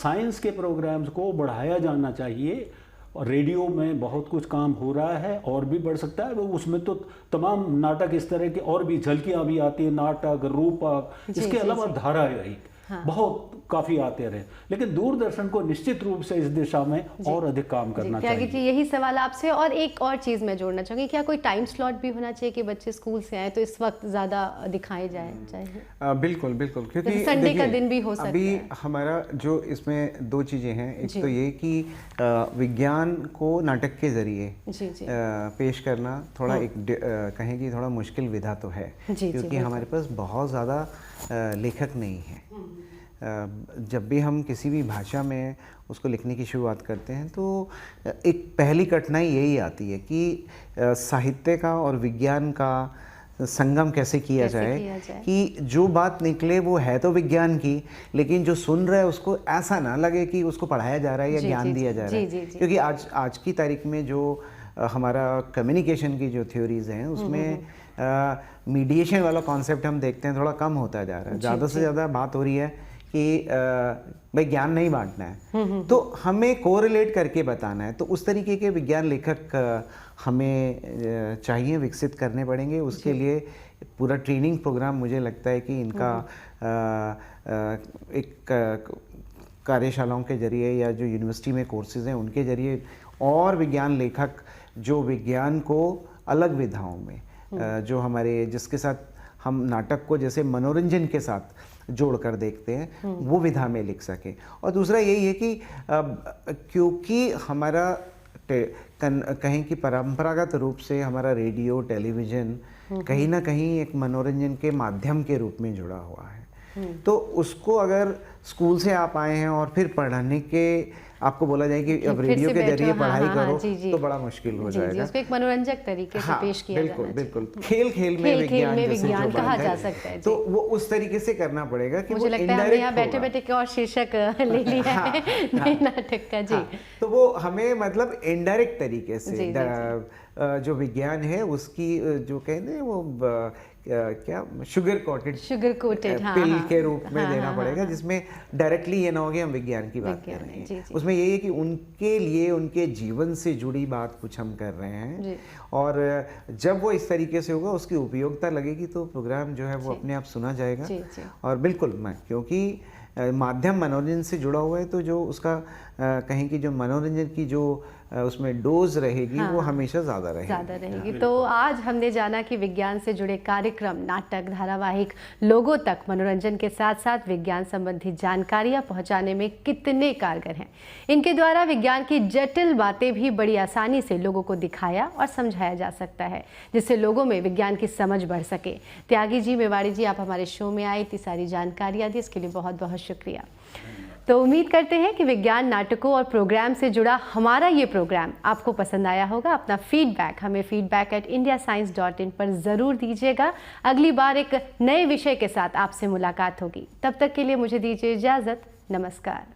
साइंस के प्रोग्राम्स को बढ़ाया जाना चाहिए। और रेडियो में बहुत कुछ काम हो रहा है और भी बढ़ सकता है। उसमें तो तमाम नाटक इस तरह के और भी झलकियां भी आती है, नाटक, रूपक, इसके अलावा धारावाहिक बहुत काफी आते रहे। लेकिन दूरदर्शन को निश्चित रूप से इस दिशा में और अधिक काम करना चाहिए। जी, यही सवाल आपसे। और एक और चीज मैं जोड़ना चाहूंगी, क्या कोई टाइम स्लॉट भी होना चाहिए कि बच्चे स्कूल से आए तो इस वक्त ज्यादा दिखाए जाए चाहिए? बिल्कुल बिल्कुल, क्योंकि संडे का दिन भी हो सकता अभी है। हमारा जो इसमें दो चीजें हैं। एक तो ये कि विज्ञान को नाटक के जरिए पेश करना थोड़ा एक कहें कि थोड़ा मुश्किल विधा तो है, क्योंकि हमारे पास बहुत ज़्यादा लेखक नहीं है। जब भी हम किसी भी भाषा में उसको लिखने की शुरुआत करते हैं तो एक पहली कठिनाई यही आती है कि साहित्य का और विज्ञान का संगम कैसे किया जाए कि जो बात निकले वो है तो विज्ञान की, लेकिन जो सुन रहा है उसको ऐसा ना लगे कि उसको पढ़ाया जा रहा है या ज्ञान दिया जा रहा है। क्योंकि आज की तारीख में जो हमारा कम्युनिकेशन की जो थ्योरीज हैं उसमें मीडिएशन वाला कॉन्सेप्ट हम देखते हैं थोड़ा कम होता जा रहा है। ज़्यादा से ज़्यादा बात हो रही है कि भाई ज्ञान नहीं बांटना है, तो हमें कोरिलेट करके बताना है। तो उस तरीके के विज्ञान लेखक हमें चाहिए, विकसित करने पड़ेंगे। उसके लिए पूरा ट्रेनिंग प्रोग्राम मुझे लगता है कि इनका एक कार्यशालाओं के जरिए या जो यूनिवर्सिटी में कोर्सेज हैं उनके जरिए और विज्ञान लेखक जो विज्ञान को अलग विधाओं में जो हमारे जिसके साथ हम नाटक को जैसे मनोरंजन के साथ जोड़कर देखते हैं वो विधा में लिख सके। और दूसरा यही है कि क्योंकि हमारा कहें कि परंपरागत रूप से हमारा रेडियो टेलीविज़न कहीं ना कहीं एक मनोरंजन के माध्यम के रूप में जुड़ा हुआ है। तो उसको अगर स्कूल से आप आए हैं और फिर पढ़ाने के आपको बोला जाए कि अब रेडियो के जरिए पढ़ाई करो तो बड़ा मुश्किल हो जाएगा। उसको एक मनोरंजक तरीके से पेश किया बिल्कुल बिल्कुल, खेल खेल में विज्ञान कहा जा सकता है। तो वो उस तरीके से करना पड़ेगा कि मुझे लगता है हमने यहाँ बैठे बैठे के और शीर्षक ले लिया है नए नाटक का। जी, तो वो हमें मतलब इनडायरेक्ट तरीके से जो विज्ञान है उसकी जो कहते हैं वो क्या शुगर कोटेड पिल के रूप में देना पड़ेगा, जिसमें डायरेक्टली ये ना हो कि हम विज्ञान की बात कर रहे हैं। उसमें यही है कि उनके लिए उनके जीवन से जुड़ी बात कुछ हम कर रहे हैं, और जब वो इस तरीके से होगा उसकी उपयोगिता लगेगी तो प्रोग्राम जो है वो अपने आप सुना जाएगा। और बिल्कुल मैं क्योंकि माध्यम मनोरंजन से जुड़ा हुआ है तो जो उसका कहें कि जो मनोरंजन की जो उसमें डोज रहेगी वो हमेशा ज़्यादा रहेगी। तो आज हमने जाना कि विज्ञान से जुड़े कार्यक्रम, नाटक, धारावाहिक लोगों तक मनोरंजन के साथ साथ विज्ञान संबंधी जानकारियां पहुंचाने में कितने कारगर हैं। इनके द्वारा विज्ञान की जटिल बातें भी बड़ी आसानी से लोगों को दिखाया और समझाया जा सकता है, जिससे लोगों में विज्ञान की समझ बढ़ सके। त्यागी जी, मेवाड़ी जी, आप हमारे शो में आए, इतनी सारी जानकारियाँ दी, इसके लिए बहुत बहुत शुक्रिया। तो उम्मीद करते हैं कि विज्ञान नाटकों और प्रोग्राम से जुड़ा हमारा ये प्रोग्राम आपको पसंद आया होगा। अपना फीडबैक हमें feedback@indiascience.in पर ज़रूर दीजिएगा। अगली बार एक नए विषय के साथ आपसे मुलाकात होगी। तब तक के लिए मुझे दीजिए इजाज़त। नमस्कार।